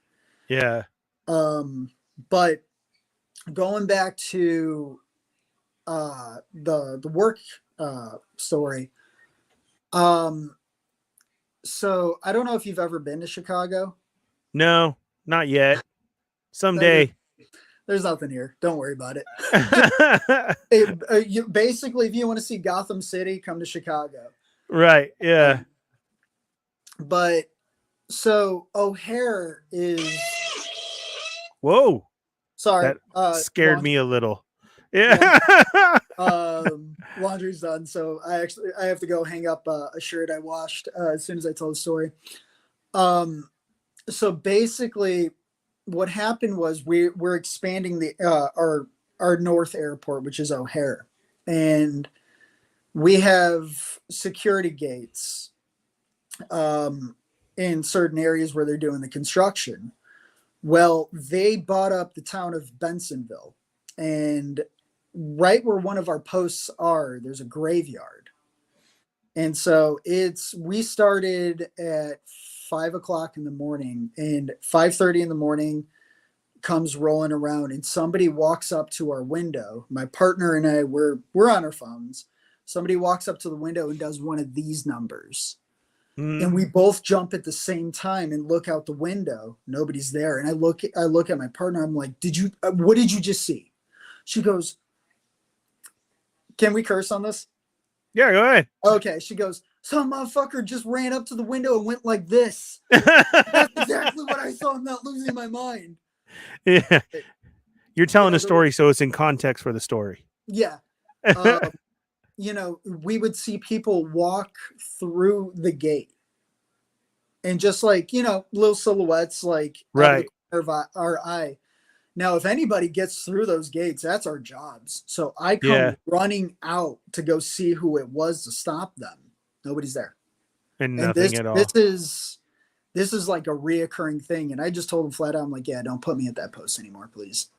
Yeah. But going back to the work story. So I don't know if you've ever been to Chicago. No, not yet. Someday. There's nothing here. Don't worry about it. Basically, if you want to see Gotham City, come to Chicago. Right. Yeah. But so O'Hare is. Whoa. Sorry. That scared me a little. Yeah. Laundry's done. So I have to go hang up a shirt I washed as soon as I told the story. So basically what happened was we're expanding the our north airport, which is O'Hare, and we have security gates in certain areas where they're doing the construction. Well, they bought up the town of Bensonville, and right where one of our posts are, there's a graveyard. And so we started at 5 o'clock in the morning, and 5:30 in the morning comes rolling around, and somebody walks up to our window. My partner and I, we're on our phones. Somebody walks up to the window and does one of these numbers. And we both jump at the same time and look out the window. Nobody's there. And I look at my partner. I'm like, what did you just see? She goes, can we curse on this? Yeah, go ahead. Okay. She goes, some motherfucker just ran up to the window and went like this. That's exactly what I saw. I'm not losing my mind. Yeah. You're telling a story, so it's in context for the story. Yeah. We would see people walk through the gate and just like, little silhouettes, like right out of the corner of our eye. Now, if anybody gets through those gates, that's our jobs. So I come running out to go see who it was to stop them. Nobody's there. And nothing this, at all. This is like a reoccurring thing. And I just told him flat out, I'm like, yeah, don't put me at that post anymore, please.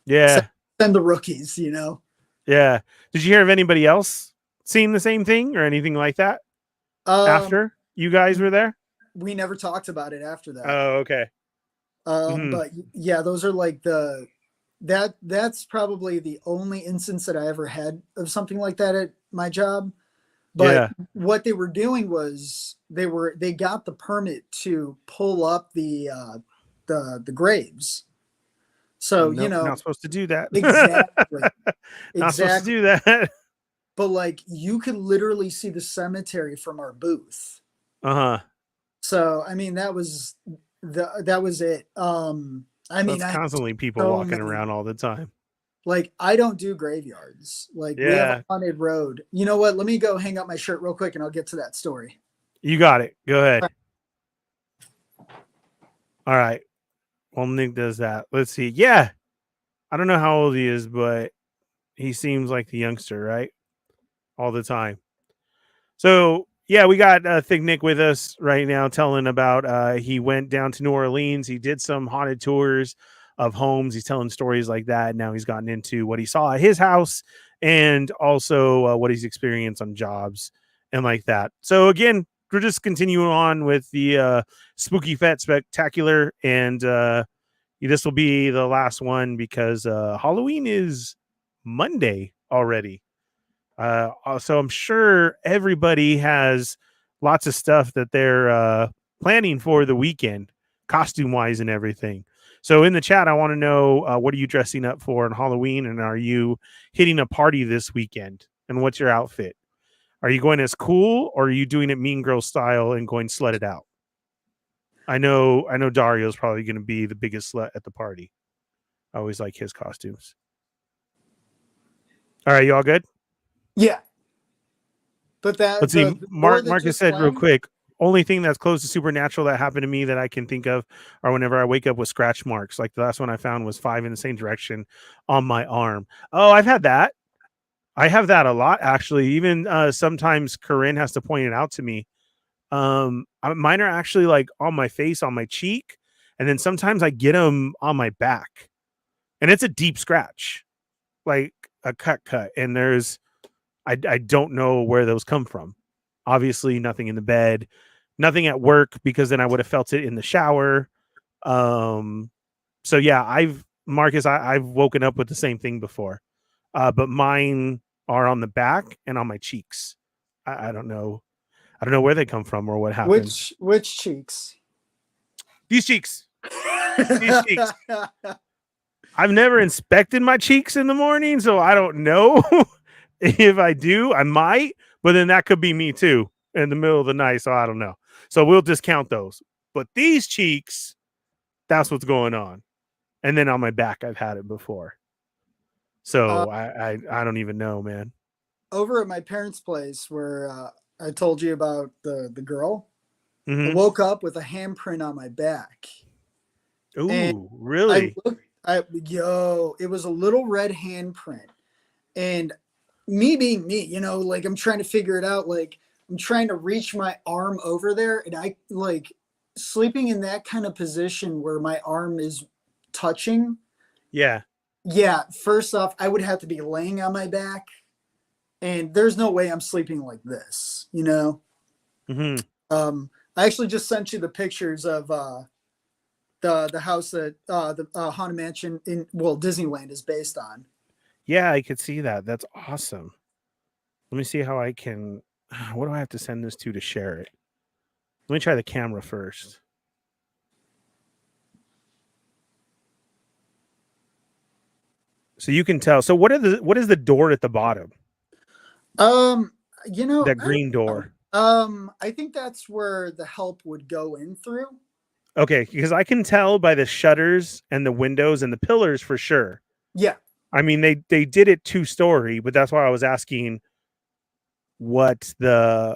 Yeah. Send the rookies, Yeah. Did you hear of anybody else seeing the same thing or anything like that after you guys were there? We never talked about it after that. Oh, okay. But yeah, those are like that's probably the only instance that I ever had of something like that at my job. But what they were doing was they got the permit to pull up the graves. So, not supposed to do that. Exactly. Not supposed to do that. But like you could literally see the cemetery from our booth. Uh-huh. So, I mean, that was it. That's constantly people walking around all the time. Like, I don't do graveyards. Like, we have a haunted road. You know what? Let me go hang up my shirt real quick and I'll get to that story. You got it. Go ahead. All right. Well, Nick does that. Let's see. Yeah. I don't know how old he is, but he seems like the youngster, right? All the time. So, yeah, we got Thick Nick with us right now telling about he went down to New Orleans. He did some haunted tours of homes. He's telling stories like that. Now he's gotten into what he saw at his house and also what he's experienced on jobs and like that. So, again, we're just continuing on with the Spooky Fett Spectacular. And this will be the last one because Halloween is Monday already. So I'm sure everybody has lots of stuff that they're planning for the weekend, costume wise and everything. So in the chat, I want to know what are you dressing up for on Halloween, and are you hitting a party this weekend? And what's your outfit? Are you going as cool, or are you doing it Mean Girl style and going slut it out? I know Dario's probably going to be the biggest slut at the party. I always like his costumes. All right, you all good? Yeah. But Let's see. Marcus said real quick, only thing that's close to supernatural that happened to me that I can think of are whenever I wake up with scratch marks. Like the last one I found was 5 in the same direction on my arm. Oh, I've had that. I have that a lot, actually. Even sometimes Corinne has to point it out to me. Mine are actually like on my face, on my cheek, and then sometimes I get them on my back, and it's a deep scratch, like a cut. And there's, I don't know where those come from. Obviously, nothing in the bed, nothing at work, because then I would have felt it in the shower. So yeah, I've woken up with the same thing before, but mine are on the back and on my cheeks. I don't know. I don't know where they come from or what happened. Which cheeks? These cheeks. These cheeks. I've never inspected my cheeks in the morning, so I don't know. If I do, I might, but then that could be me too in the middle of the night, so I don't know. So we'll discount those. But these cheeks, that's what's going on. And then on my back, I've had it before. So I don't even know, man. Over at my parents' place where I told you about the girl, Mm-hmm. I woke up with a handprint on my back. Ooh, really? It was a little red handprint. And me being me, you know, like I'm trying to figure it out. Like I'm trying to reach my arm over there, and I like sleeping in that kind of position where my arm is touching. Yeah. Yeah. First off, I would have to be laying on my back, and there's no way I'm sleeping like this, you know? Mm-hmm. I actually just sent you the pictures of the house that the Haunted Mansion in Disneyland is based on. Yeah, I could see that. That's awesome. Let me see how I can. What do I have to send this to share it? Let me try the camera first. So you can tell. So what is the door at the bottom? You know, that green door. I think that's where the help would go in through. Okay, because I can tell by the shutters and the windows and the pillars for sure. Yeah. I mean, they did it 2-story, but that's why I was asking what the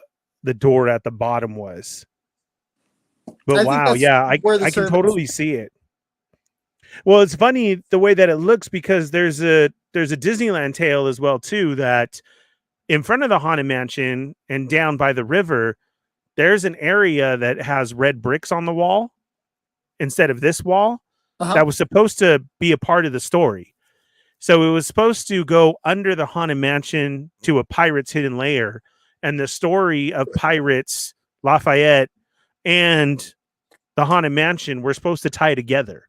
door at the bottom was. But wow, yeah, I can totally see it. Well, it's funny the way that it looks, because there's a Disneyland tale as well too, that in front of the Haunted Mansion and down by the river, there's an area that has red bricks on the wall instead of this wall. That was supposed to be a part of the story. So it was supposed to go under the Haunted Mansion to a pirate's hidden lair, and the story of pirates, Lafayette, and the Haunted Mansion were supposed to tie together.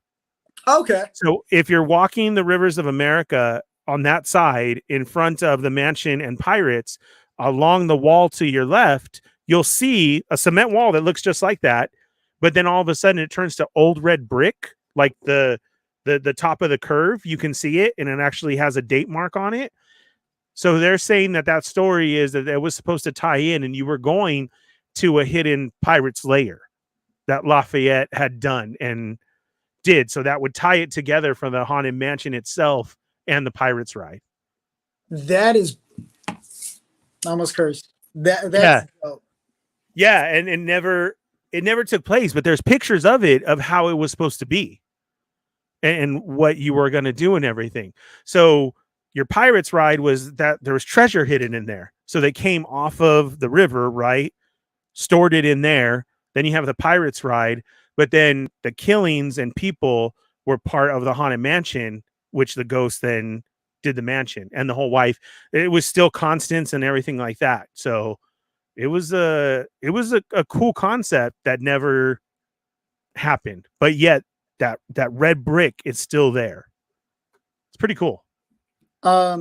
Okay. So if you're walking the rivers of America on that side in front of the mansion and pirates, along the wall to your left, you'll see a cement wall that looks just like that. But then all of a sudden it turns to old red brick, like the top of the curve. You can see it, and it actually has a date mark on it. So they're saying that story is that it was supposed to tie in, and you were going to a hidden pirate's lair that Lafayette had done and did. So that would tie it together for the Haunted Mansion itself and the Pirates ride. That is almost cursed. That's dope. Yeah, and it never took place, but there's pictures of it, of how it was supposed to be and what you were going to do and everything. So your Pirates ride was that there was treasure hidden in there. So they came off of the river, right? Stored it in there. Then you have the Pirates ride, but then the killings and people were part of the Haunted Mansion, which the ghost then did the mansion, and the whole wife. It was still Constance and everything like that. So it was a cool concept that never happened, but yet that red brick is still there. It's pretty cool. I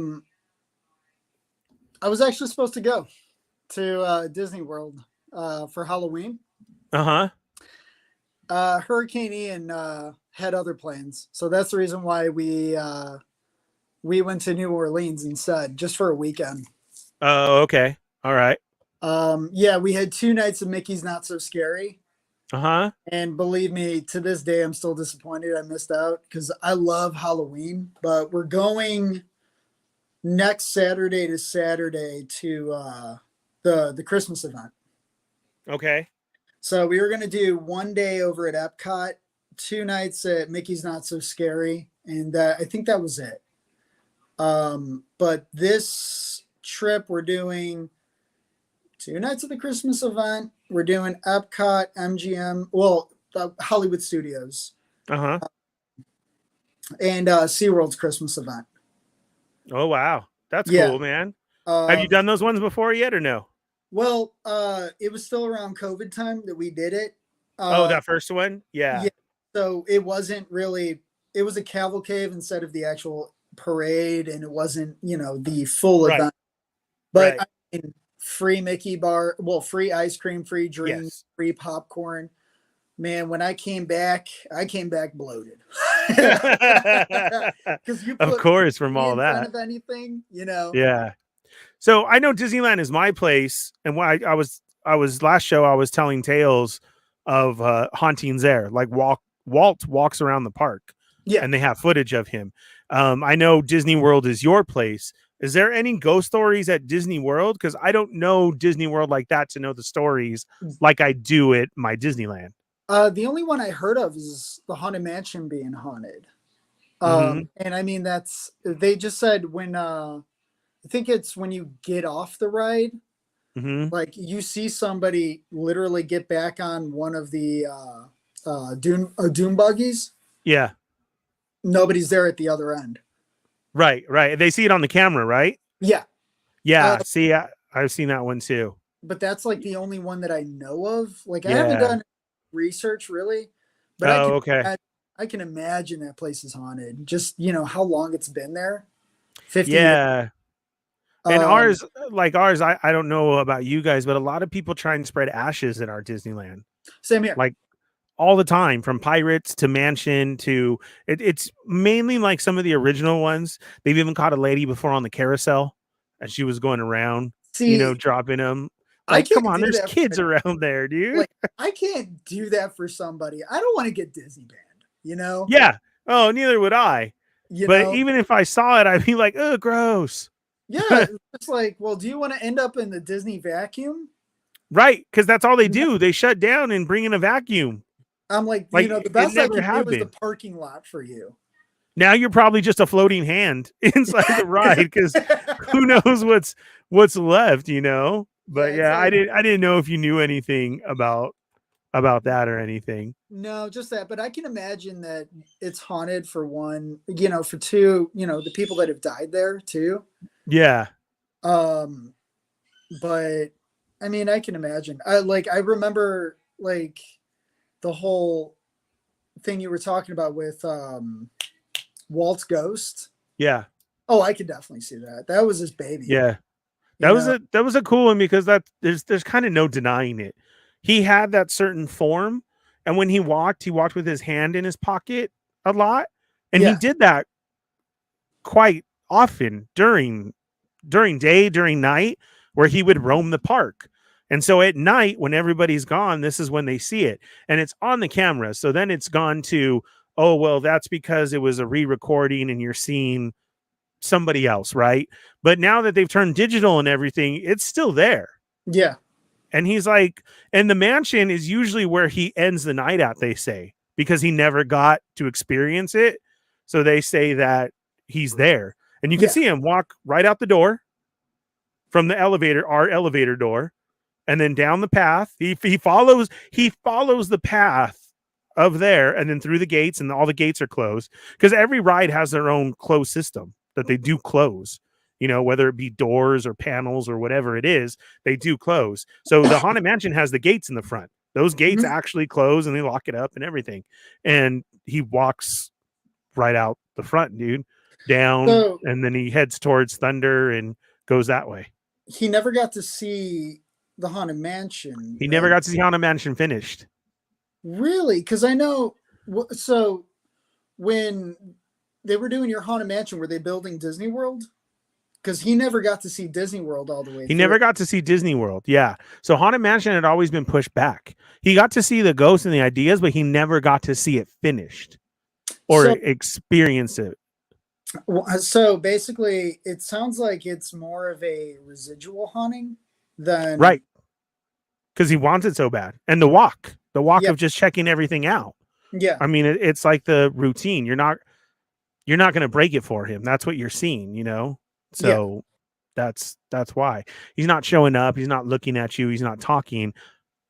was actually supposed to go to Disney World for Halloween. Hurricane Ian had other plans, so that's the reason why we went to New Orleans instead, just for a weekend. Oh, okay, all right. Yeah, we had 2 nights of Mickey's Not So Scary. Uh-huh. And believe me, to this day, I'm still disappointed I missed out because I love Halloween. But we're going next Saturday to the Christmas event. Okay. So we were going to do 1 day over at Epcot, 2 nights at Mickey's Not So Scary, and I think that was it. But this trip, we're doing 2 nights of the Christmas event. We're doing Epcot, MGM, well, Hollywood Studios, Uh-huh. and SeaWorld's Christmas event. Oh, wow. That's Yeah. cool, man. Have you done those ones before yet or no? Well, it was still around COVID time that we did it. Oh, that first one? Yeah. Yeah. So it wasn't really, it was a cavalcade instead of the actual parade, and it wasn't, the full Right. event. But Right. I mean, free Mickey bar, well, free ice cream, free drinks, Yes. free popcorn. Man, when I came back bloated. Because you put Of course, from me all in front that. of anything, Yeah. So I know Disneyland is my place, and when I was last show, I was telling tales of hauntings there. Like Walt walks around the park, Yeah. and they have footage of him. I know Disney World is your place. Is there any ghost stories at Disney World? Because I don't know Disney World like that to know the stories like I do at my Disneyland. The only one I heard of is the Haunted Mansion being haunted. And I mean, they just said when, I think it's when you get off the ride, like you see somebody literally get back on one of the dune buggies. Yeah. Nobody's there at the other end. Right. They see it on the camera, right? Yeah. Yeah. See, I've seen that one too. But that's like the only one that I know of. Like I haven't done research really, but I can imagine that place is haunted. Just how long it's been there. 50 years. And ours, I don't know about you guys, but a lot of people try and spread ashes at our Disneyland. Same here. Like all the time, from Pirates to Mansion to it's mainly like some of the original ones. They've even caught a lady before on the carousel as she was going around, dropping them. Like, come on, there's kids around there, dude. Like, I can't do that for somebody. I don't want to get Disney banned, Yeah. Oh, neither would I. But even if I saw it, I'd be like, oh, gross. Yeah. It's like, well, do you want to end up in the Disney vacuum? Right. Because that's all they do. They shut down and bring in a vacuum. I'm like, the best I can do is the parking lot for you. Now you're probably just a floating hand inside the ride because who knows what's left, But yeah, I didn't know if you knew anything about that or anything. No, just that. But I can imagine that it's haunted for one, for two, the people that have died there too. Yeah. But I mean, I can imagine. I remember like the whole thing you were talking about with Walt's ghost. Yeah. Oh, I could definitely see that. That was his baby. Yeah. That was a cool one because there's kind of no denying it. He had that certain form, and when he walked with his hand in his pocket a lot, and he did that quite often during day, during night, where he would roam the park. And so at night, when everybody's gone, this is when they see it, and it's on the camera. So then it's gone to, oh, well, that's because it was a re-recording and you're seeing somebody else, right? But now that they've turned digital and everything, it's still there. Yeah. And he's like, and the mansion is usually where he ends the night at, they say, because he never got to experience it. So they say that he's there. And you can see him walk right out the door from the elevator, our elevator door, and then down the path. He follows the path of there and then through the gates, and all the gates are closed because every ride has their own closed system that they do close, whether it be doors or panels or whatever it is, they do close. So the Haunted Mansion has the gates in the front. Those gates actually close and they lock it up and everything. And he walks right out the front, dude, down, and then he heads towards Thunder and goes that way. He never got to see the Haunted Mansion. He never got to see Haunted Mansion finished. Really? Because I know, so when they were doing your Haunted Mansion, were they building Disney World? because he never got to see Disney World all the way He through. never got to see Disney World. Yeah. So Haunted Mansion had always been pushed back. He got to see the ghosts and the ideas, but he never got to see it finished or experience it. So basically, it sounds like it's more of a residual haunting than right, because he wants it so bad. And the walk Yeah. of just checking everything out. Yeah, I mean, it's like the routine. You're not going to break it for him. That's what you're seeing, you know. So that's why he's not showing up. He's not looking at you. He's not talking.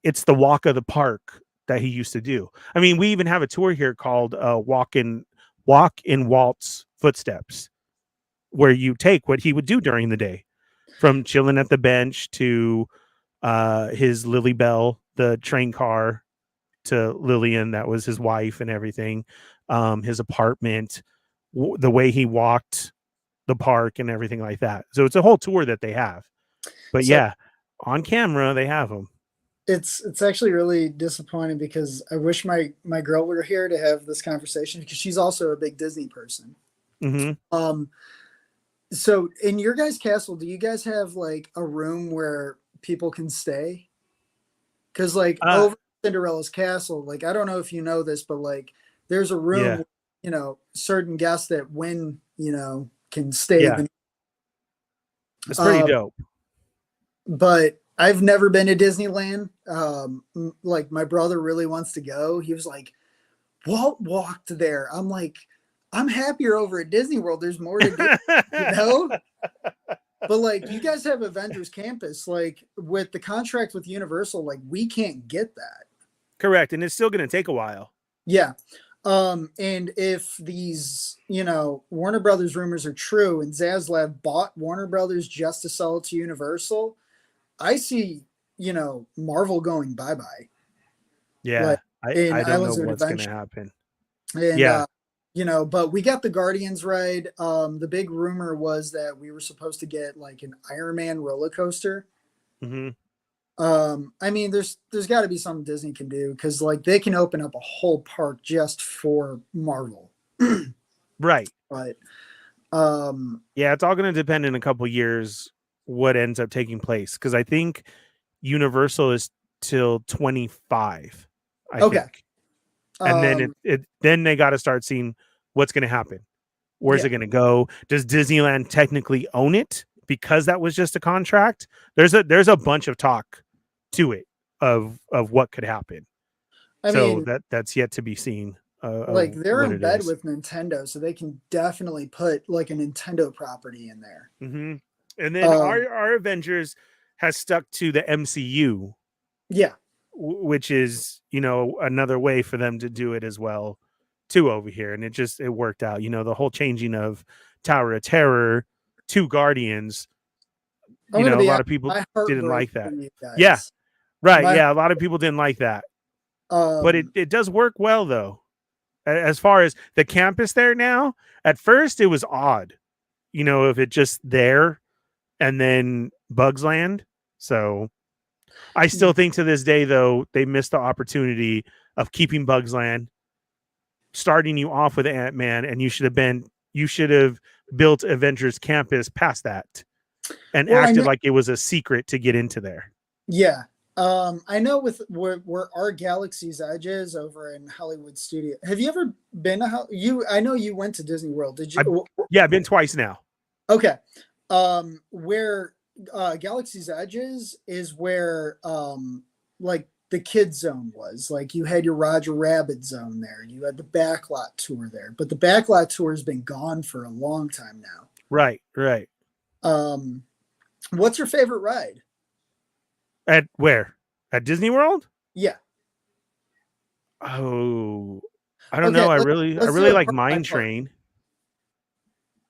It's the walk of the park that he used to do. I mean, we even have a tour here called Walk in Walt's Footsteps, where you take what he would do during the day, from chilling at the bench to his Lily Bell, the train car, to Lillian, that was his wife, and everything, his apartment, the way he walked the park and everything like that. So it's a whole tour that they have. But yeah, on camera they have them. It's actually really disappointing because I wish my girl were here to have this conversation, because she's also a big Disney person. Mm-hmm. So in your guys' castle, do you guys have like a room where people can stay? Because like over Cinderella's castle, like, I don't know if you know this, but like there's a room, Yeah. you know, certain guests that when, you know, can stay. Yeah. It's pretty dope. But I've never been to Disneyland. Like my brother really wants to go. He was like, Walt walked there. I'm like, I'm happier over at Disney World. There's more to do, you know? But like, you guys have Avengers Campus, like with the contract with Universal, like we can't get that. Correct. And it's still going to take a while. Yeah. And if these, you know, Warner Brothers rumors are true and Zaslav bought Warner Brothers just to sell it to Universal, I see, you know, Marvel going bye-bye. Yeah. Like, I don't know what's going to happen. And, yeah. You know, but we got the Guardians ride. The big rumor was that we were supposed to get like an Iron Man roller coaster. Mm-hmm. I mean, there's got to be something Disney can do, because like they can open up a whole park just for Marvel. Right. But yeah, it's all going to depend in a couple years what ends up taking place, because I think Universal is till 25. I think. And then then they got to start seeing what's going to happen. Where's it going to go? Does Disneyland technically own it because that was just a contract? There's a bunch of talk to it of what could happen. I mean, that's yet to be seen. Like they're in bed with Nintendo, so they can definitely put like a Nintendo property in there. Mm-hmm. And then our Avengers has stuck to the MCU. Yeah. Which is, you know, another way for them to do it as well too over here. And it worked out, you know, the whole changing of Tower of Terror to Guardians, you know, a lot of people didn't like that. Yeah. Right. Yeah. A lot of people didn't like that. But it does work well though. As far as the campus there now, at first it was odd, you know, if it just there and then Bugs Land. So I still think to this day, though, they missed the opportunity of keeping Bugs Land, starting you off with Ant-Man, and you should have built Avengers Campus past that and acted like it was a secret to get into there. Yeah. I know with where our Galaxy's Edge is over in Hollywood Studio. Have you ever been to I know you went to Disney World. Did you? I've been twice now. Okay. Where Galaxy's Edge is where like the kids zone was. Like you had your Roger Rabbit zone there. You had the backlot tour there, but the backlot tour has been gone for a long time now. Right. What's your favorite ride? At where? At Disney World? Yeah. Oh, I don't know. I really like Mine Train.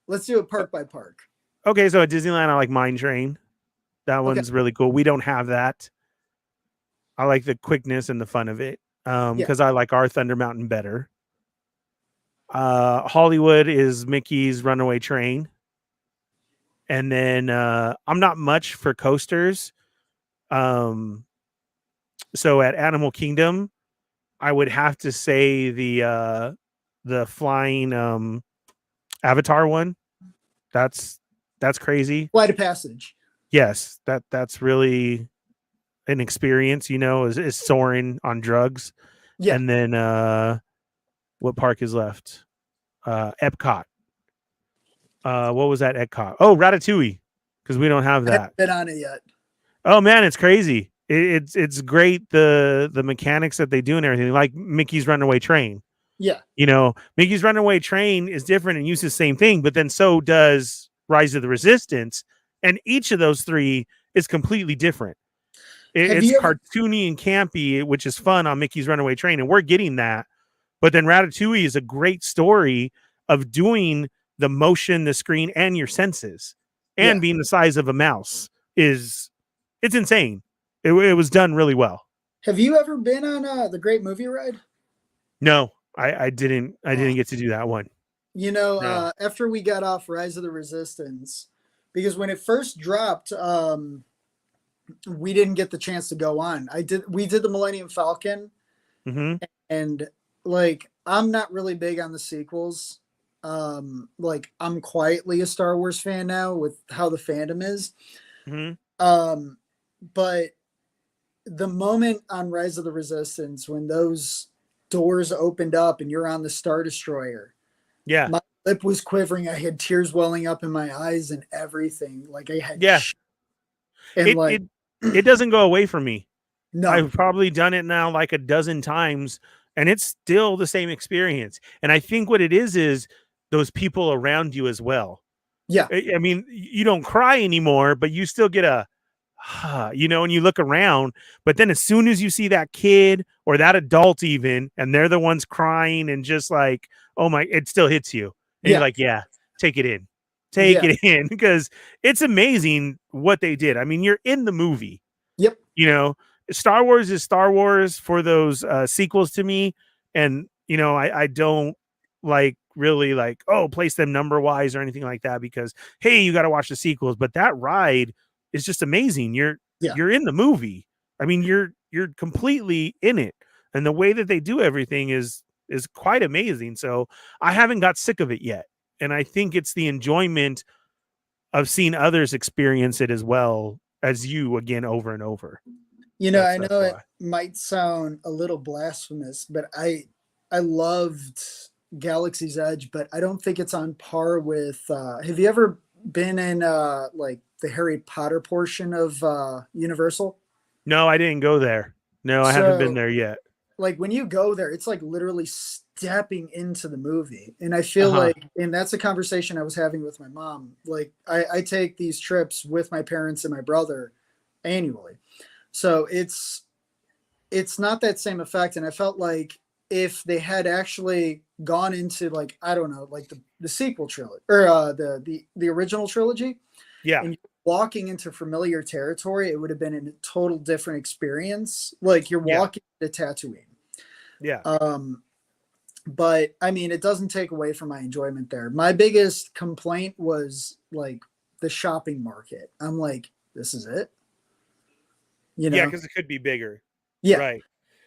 Let's do it park by park. Okay, so at Disneyland, I like Mine Train. That one's really cool. We don't have that. I like the quickness and the fun of it because I like our Thunder Mountain better. Hollywood is Mickey's Runaway Train. And then I'm not much for coasters. So at Animal Kingdom, I would have to say the flying Avatar one. That's That's crazy. Flight of Passage. Yes, that's really an experience, you know, is soaring on drugs. Yeah. And then what park is left? Epcot. What was that Epcot? Oh, Ratatouille, because we don't have I haven't that. been on it yet. Oh man, it's crazy. It's great, the mechanics that they do and everything, like Mickey's Runaway Train. Yeah. You know, Mickey's Runaway Train is different and uses the same thing, but then so does Rise of the Resistance, and each of those three is completely different. It's cartoony and campy, which is fun on Mickey's Runaway Train, and we're getting that. But then Ratatouille is a great story of doing the motion, the screen, and your senses, and being the size of a mouse. It's insane. It was done really well. Have you ever been on the Great Movie Ride? No, I didn't get to do that one. You know, after we got off Rise of the Resistance, because when it first dropped, we didn't get the chance to go on. We did the Millennium Falcon, and like I'm not really big on the sequels. Like I'm quietly a Star Wars fan now with how the fandom is. But the moment on Rise of the Resistance when those doors opened up and you're on the Star Destroyer, my lip was quivering. I had tears welling up in my eyes and everything. Like I had, and it doesn't go away from me. No, I've probably done it now like a dozen times, and it's still the same experience. And I think what it is those people around you as well. Yeah, I mean, you don't cry anymore, but you still get a, you know, and you look around. But then as soon as you see that kid or that adult, even, and they're the ones crying and just like, oh my, it still hits you. And you're like, take it in. Take it in, because it's amazing what they did. I mean, you're in the movie. Yep. You know, Star Wars is Star Wars for those sequels to me. And, you know, I don't like really like, oh, place them number wise or anything like that, because, hey, you got to watch the sequels. But that ride is just amazing. You're in the movie. I mean, you're completely in it. And the way that they do everything is quite amazing. So I haven't got sick of it yet. And I think it's the enjoyment of seeing others experience it as well as you again over and over. You know, I know it might sound a little blasphemous, but I loved Galaxy's Edge, but I don't think it's on par with have you ever been in like the Harry Potter portion of Universal? No, I didn't go there. No, I haven't been there yet. Like when you go there, it's like literally stepping into the movie. And I feel like, and that's a conversation I was having with my mom. Like I take these trips with my parents and my brother annually. So it's not that same effect. And I felt like if they had actually gone into like, I don't know, like the sequel trilogy or the original trilogy. Yeah. And walking into familiar territory, it would have been a total different experience. Like you're walking to Tatooine. Yeah. But I mean, it doesn't take away from my enjoyment there. My biggest complaint was like the shopping market. I'm like, this is it. You know? Yeah, because it could be bigger. Yeah. Right.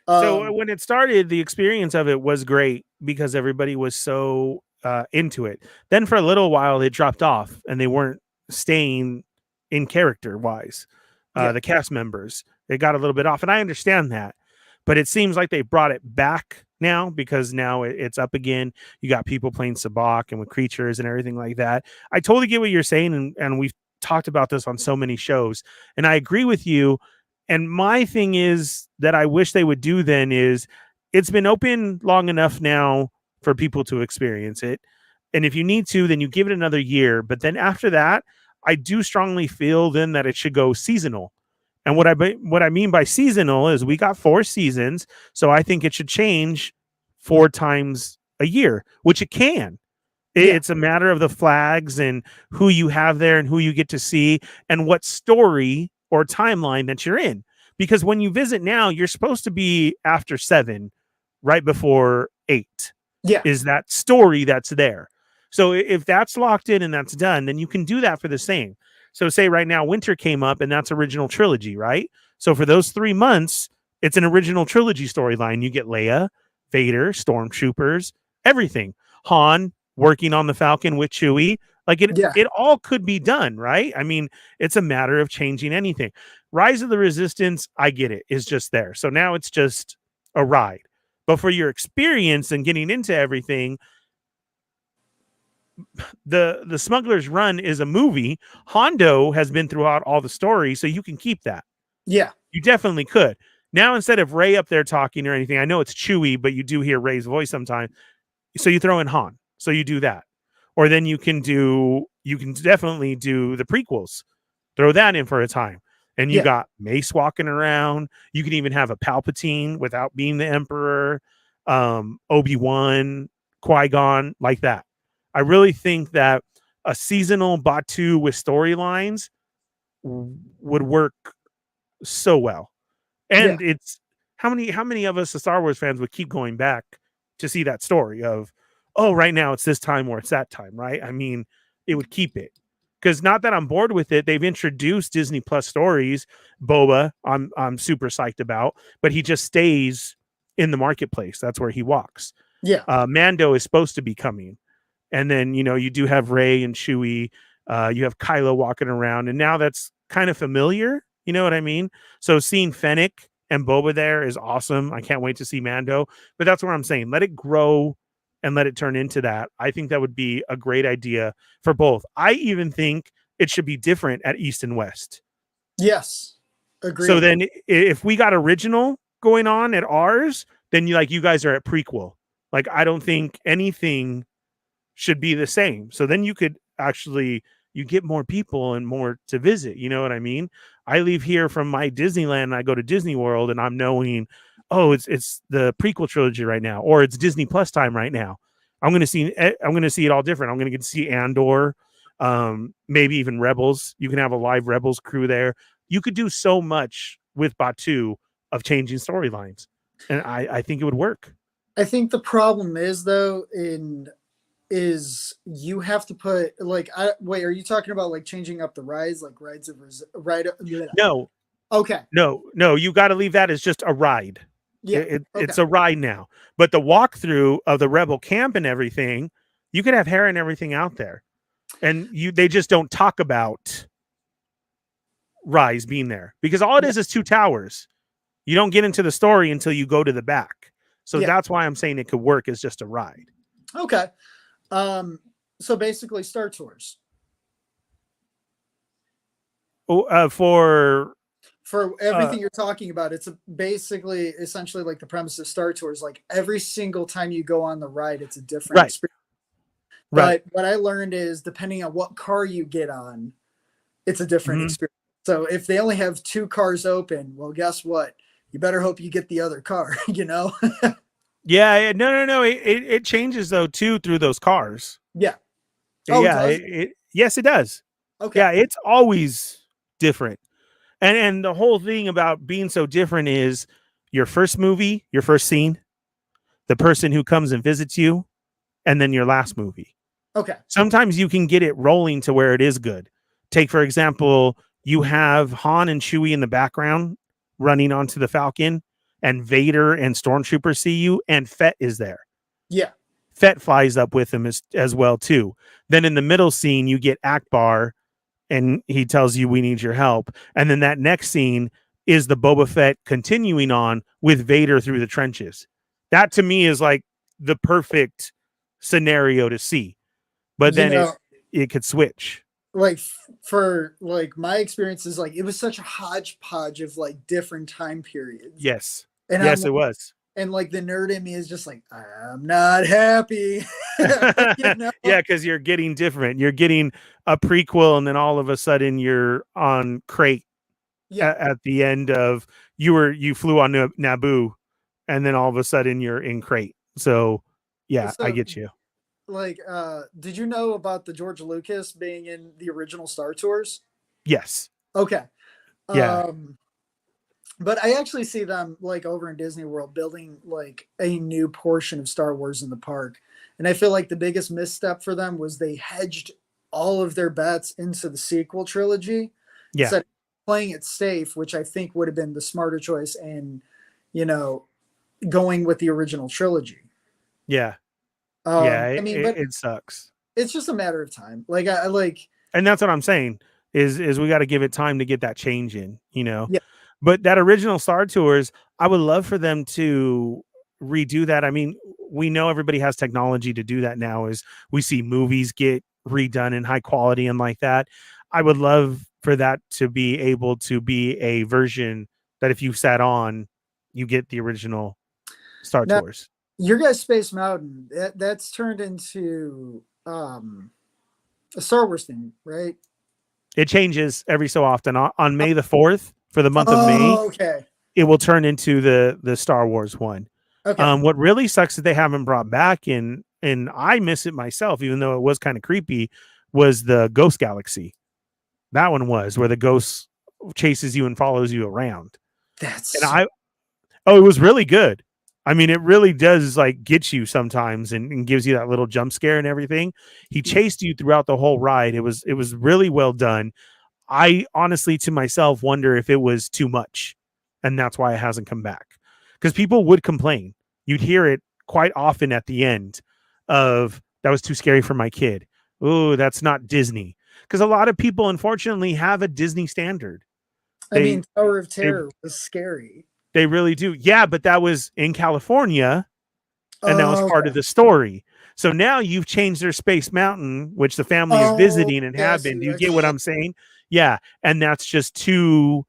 So when it started, the experience of it was great because everybody was so into it. Then for a little while, it dropped off and they weren't staying in character wise. The cast members, they got a little bit off, and I understand that. But it seems like they brought it back now because now it's up again. You got people playing Sabacc and with creatures and everything like that. I totally get what you're saying, and we've talked about this on so many shows, and I agree with you. And my thing is that I wish they would do then is it's been open long enough now for people to experience it. And if you need to, then you give it another year. But then after that, I do strongly feel then that it should go seasonal. And what I mean by seasonal is we got 4 seasons. So I think it should change 4 times a year, which it can. It's a matter of the flags and who you have there and who you get to see and what story or timeline that you're in. Because when you visit now, you're supposed to be after 7, right before 8. Yeah. Is that story that's there. So if that's locked in and that's done, then you can do that for the same. So say right now, winter came up and that's original trilogy, right? So for those 3 months, it's an original trilogy storyline. You get Leia, Vader, Stormtroopers, everything. Han working on the Falcon with Chewie, Like Yeah. it all could be done, right? I mean, it's a matter of changing anything. Rise of the Resistance, I get it, is just there. So now it's just a ride. But for your experience and getting into everything, the Smuggler's Run is a movie. Hondo has been throughout all the stories, so you can keep that. Yeah. You definitely could. Now, instead of Ray up there talking or anything, I know it's Chewie, but you do hear Ray's voice sometimes. So you throw in Han. So you do that. Or then you can definitely do the prequels. Throw that in for a time. And you Yeah. got Mace walking around. You can even have a Palpatine without being the Emperor, Obi-Wan, Qui-Gon, like that. I really think that a seasonal Batu with storylines would work so well. Yeah. And it's how many of us as Star Wars fans would keep going back to see that story of, oh, right now it's this time or it's that time, right? I mean, it would keep it. Because not that I'm bored with it, they've introduced Disney Plus stories. Boba, I'm super psyched about, but he just stays in the marketplace. That's where he walks. Yeah. Mando is supposed to be coming, and then you do have Rey and Chewie. You have Kylo walking around, and now that's kind of familiar. You know what I mean? So seeing Fennec and Boba there is awesome. I can't wait to see Mando. But that's what I'm saying. Let it grow and let it turn into that. I think that would be a great idea for both. I even think it should be different at East and West. Yes. Agreed. So then if we got original going on at ours, then you guys are at prequel. Like, I don't think anything should be the same. So then you could actually, you get more people and more to visit. You know what I mean? I leave here from my Disneyland and I go to Disney World and I'm knowing, oh, it's the prequel trilogy right now, or it's Disney Plus time right now. I'm going to see it all different. I'm going to get to see Andor, maybe even Rebels. You can have a live Rebels crew there. You could do so much with Batu of changing storylines, and I think it would work. I think the problem is though is you have to put wait, are you talking about like changing up the rides, like No. Okay. No, you got to leave that as just a ride. Yeah. Okay. It's a ride now. But the walkthrough of the Rebel camp and everything, you could have hair and everything out there. And they just don't talk about Rise being there because all it is two towers. You don't get into the story until you go to the back. So that's why I'm saying it could work as just a ride. Okay. So basically Star Tours. For everything you're talking about, it's essentially like the premise of Star Tours. Like every single time you go on the ride, it's a different experience. Right. But what I learned is depending on what car you get on, it's a different experience. So if they only have 2 cars open, well, guess what? You better hope you get the other car, Yeah, no. It changes though too through those cars. Yeah. Oh, yeah. Yes, it does. Okay. Yeah, it's always different. And the whole thing about being so different is your first movie, your first scene, the person who comes and visits you, and then your last movie. Okay. Sometimes you can get it rolling to where it is good. Take, for example, you have Han and Chewie in the background running onto the Falcon, and Vader and Stormtroopers see you, and Fett is there. Yeah. Fett flies up with him as well, too. Then in the middle scene, you get Akbar, and he tells you, we need your help. And then that next scene is the Boba Fett continuing on with Vader through the trenches. That to me is like the perfect scenario to see. But then it could switch. Like for like my experience is like it was such a hodgepodge of like different time periods. Yes. And yes, it was. And like the nerd in me is just like, I'm not happy. Yeah, because you're getting different. You're getting a prequel, and then all of a sudden you're on Crate. Yeah. At the end of you flew on Naboo, and then all of a sudden you're in Crate. So yeah, I get you. Like, did you know about the George Lucas being in the original Star Tours? Yes. Okay. Yeah. But I actually see them like over in Disney World building like a new portion of Star Wars in the park. And I feel like the biggest misstep for them was they hedged all of their bets into the sequel trilogy. Yeah. Instead of playing it safe, which I think would have been the smarter choice, and, going with the original trilogy. Yeah. I mean, but it sucks. it's just a matter of time. Like I like, and that's what I'm saying is we got to give it time to get that change in, you know. yeah, But that original Star Tours, I would love for them to redo that. I mean, we know everybody has technology to do that now. As we see movies get redone in high quality and like that, I would love for that to be able to be a version that if you sat on, you get the original Star now Tours. your guys Space Mountain, that's turned into a Star Wars thing, right? It changes every so often. On May the 4th, for the month of May, Oh, okay. it will turn into the Star Wars one. Okay. What really sucks that they haven't brought back in, and I miss it myself, even though it was kind of creepy, was the Ghost Galaxy. That one was where the ghost chases you and follows you around. And That's it was really good. I mean, it really does like get you sometimes and gives you that little jump scare and everything. He chased you throughout the whole ride. It was really well done. I honestly to myself wonder if it was too much, and that's why it hasn't come back. Because people would complain. You'd hear it quite often at the end of that was too scary for my kid. Oh, that's not Disney. Because a lot of people, unfortunately, have a Disney standard. I mean, Tower of they Terror was scary. they really do. Yeah, but that was in California, and that was Oh, part okay. of the story. So now you've changed their Space Mountain, which the family is Oh, visiting and yeah, I have see been. Do what you I get what see. I'm saying? Yeah, and that's just too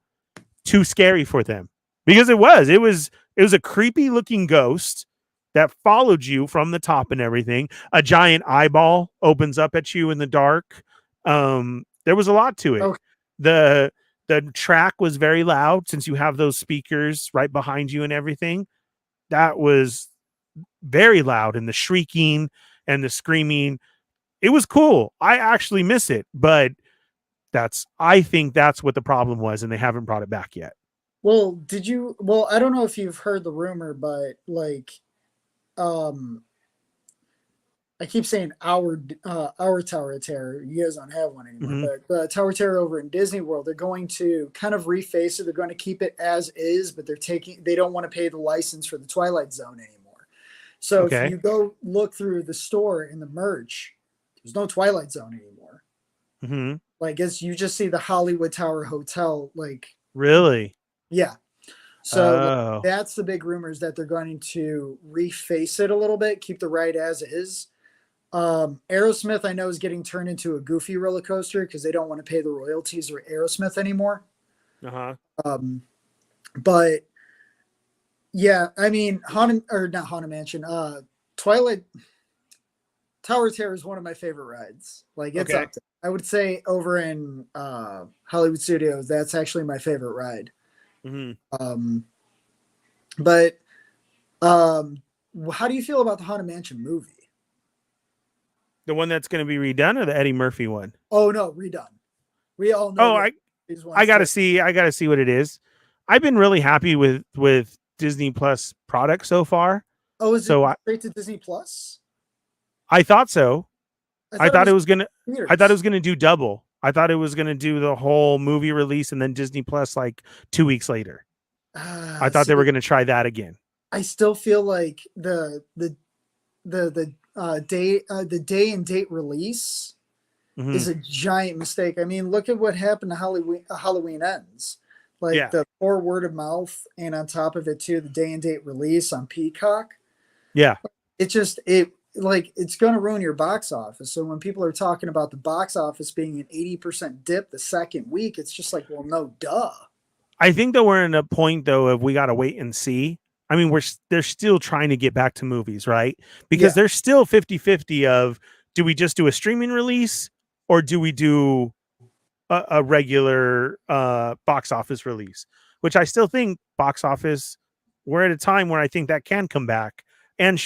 scary for them because it was a creepy looking ghost that followed you from the top and everything. A giant eyeball opens up at you in the dark. There was a lot to it. Okay. The track was very loud since you have those speakers right behind you and everything. That was very loud, and the shrieking and the screaming. It was cool. I actually miss it, but I think that's what the problem was, and they haven't brought it back yet. Well, well, I don't know if you've heard the rumor, but like, um, I keep saying our Tower of Terror. You guys don't have one anymore, Mm-hmm. but Tower of Terror over in Disney World, they're going to kind of reface it. They're going to keep it as is, but they don't want to pay the license for the Twilight Zone anymore. So if Okay. you go look through the store in the merch, there's no Twilight Zone anymore. Mm-hmm. Like you just see the Hollywood Tower Hotel. Like, Really? yeah. So Oh. that's the big rumors that they're going to reface it a little bit, keep the ride as is. Aerosmith, I know, is getting turned into a Goofy roller coaster because they don't want to pay the royalties for Aerosmith anymore. Uh-huh. But yeah, I mean, not Haunted Mansion. Twilight Tower of Terror is one of my favorite rides. Like it's Okay. up there. I would say over in Hollywood Studios, that's actually my favorite ride. Mm-hmm. But how do you feel about the Haunted Mansion movie? The one that's going to be redone, or the Eddie Murphy one? Oh no, redone. We all know. Oh, I gotta see. I gotta see what it is. I've been really happy with Disney Plus products so far. Oh, is it So straight to Disney Plus? I thought so. I thought it was gonna. theaters. I thought it was gonna do double. I thought it was gonna do the whole movie release and then Disney Plus like 2 weeks later. I thought they were gonna try that again. I still feel like the day and date release Mm-hmm. is a giant mistake. I mean, look at what happened to Halloween Ends. Like Yeah. the poor word of mouth, and on top of it too, the day and date release on Peacock. Yeah. It's going to ruin your box office. So when people are talking about the box office being an 80% dip the second week, it's just like, well, no, duh. I think that we're in a point though of we got to wait and see. I mean, they're still trying to get back to movies, right? Because there's still 50-50 of do we just do a streaming release or do we do a regular box office release? Which I still think box office, we're at a time where I think that can come back and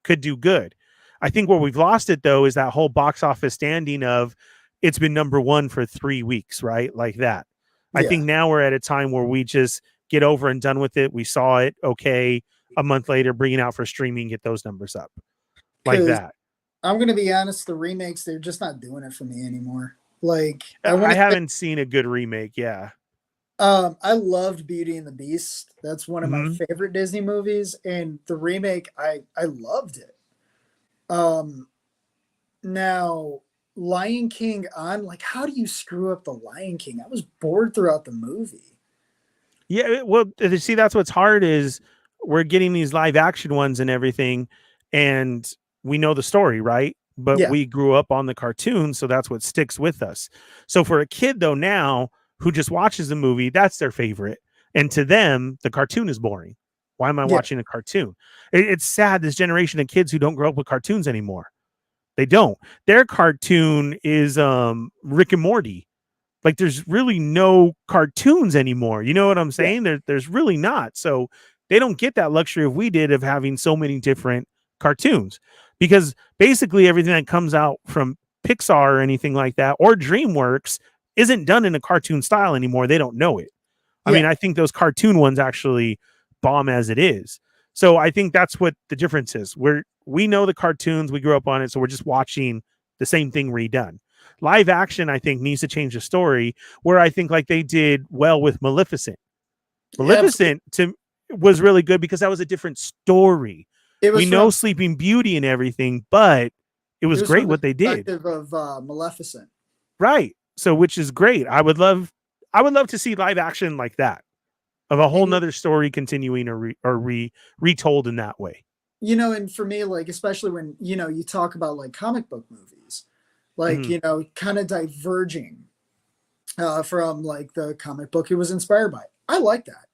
could do good. I think where we've lost it though is that whole box office standing of it's been number one for 3 weeks, right? Like that. I think now we're at a time where we just get over and done with it. We saw it. Okay. A month later, bring it out for streaming, get those numbers up like that. I'm going to be honest. The remakes, they're just not doing it for me anymore. Like I haven't seen a good remake. Yeah. I loved Beauty and the Beast. That's one of my favorite Disney movies. And the remake, I loved it. Now, Lion King on, like, how do you screw up the Lion King? I was bored throughout the movie. Yeah, well, see, that's what's hard is we're getting these live action ones and everything, and we know the story, right? But Yeah, we grew up on the cartoon, so that's what sticks with us. So for a kid though now who just watches the movie, that's their favorite, and to them, the cartoon is boring. Why am I yeah, watching a cartoon? It's sad this generation of kids who don't grow up with cartoons anymore. They don't. Their cartoon is Rick and Morty. Like there's really no cartoons anymore. You know what I'm yeah, saying? There's really not. So they don't get that luxury of we did of having so many different cartoons because basically everything that comes out from Pixar or anything like that or DreamWorks isn't done in a cartoon style anymore. They don't know it. I yeah. mean, I think those cartoon ones actually bomb as it is. So I think that's what the difference is. We know the cartoons, we grew up on it, so we're just watching the same thing redone. Live action, I think, needs to change the story. Where I think like they did well with Maleficent. Absolutely. Maleficent was really good because that was a different story. It We was know from Sleeping Beauty and everything, but it it was was great from the what they did. perspective of Maleficent. Right. So which is great. I would love to see live action like that of a whole And nother story continuing or retold in that way. and for me, like, especially when you talk about like comic book movies, like, Mhm. kind of diverging from like the comic book it was inspired by. I like that.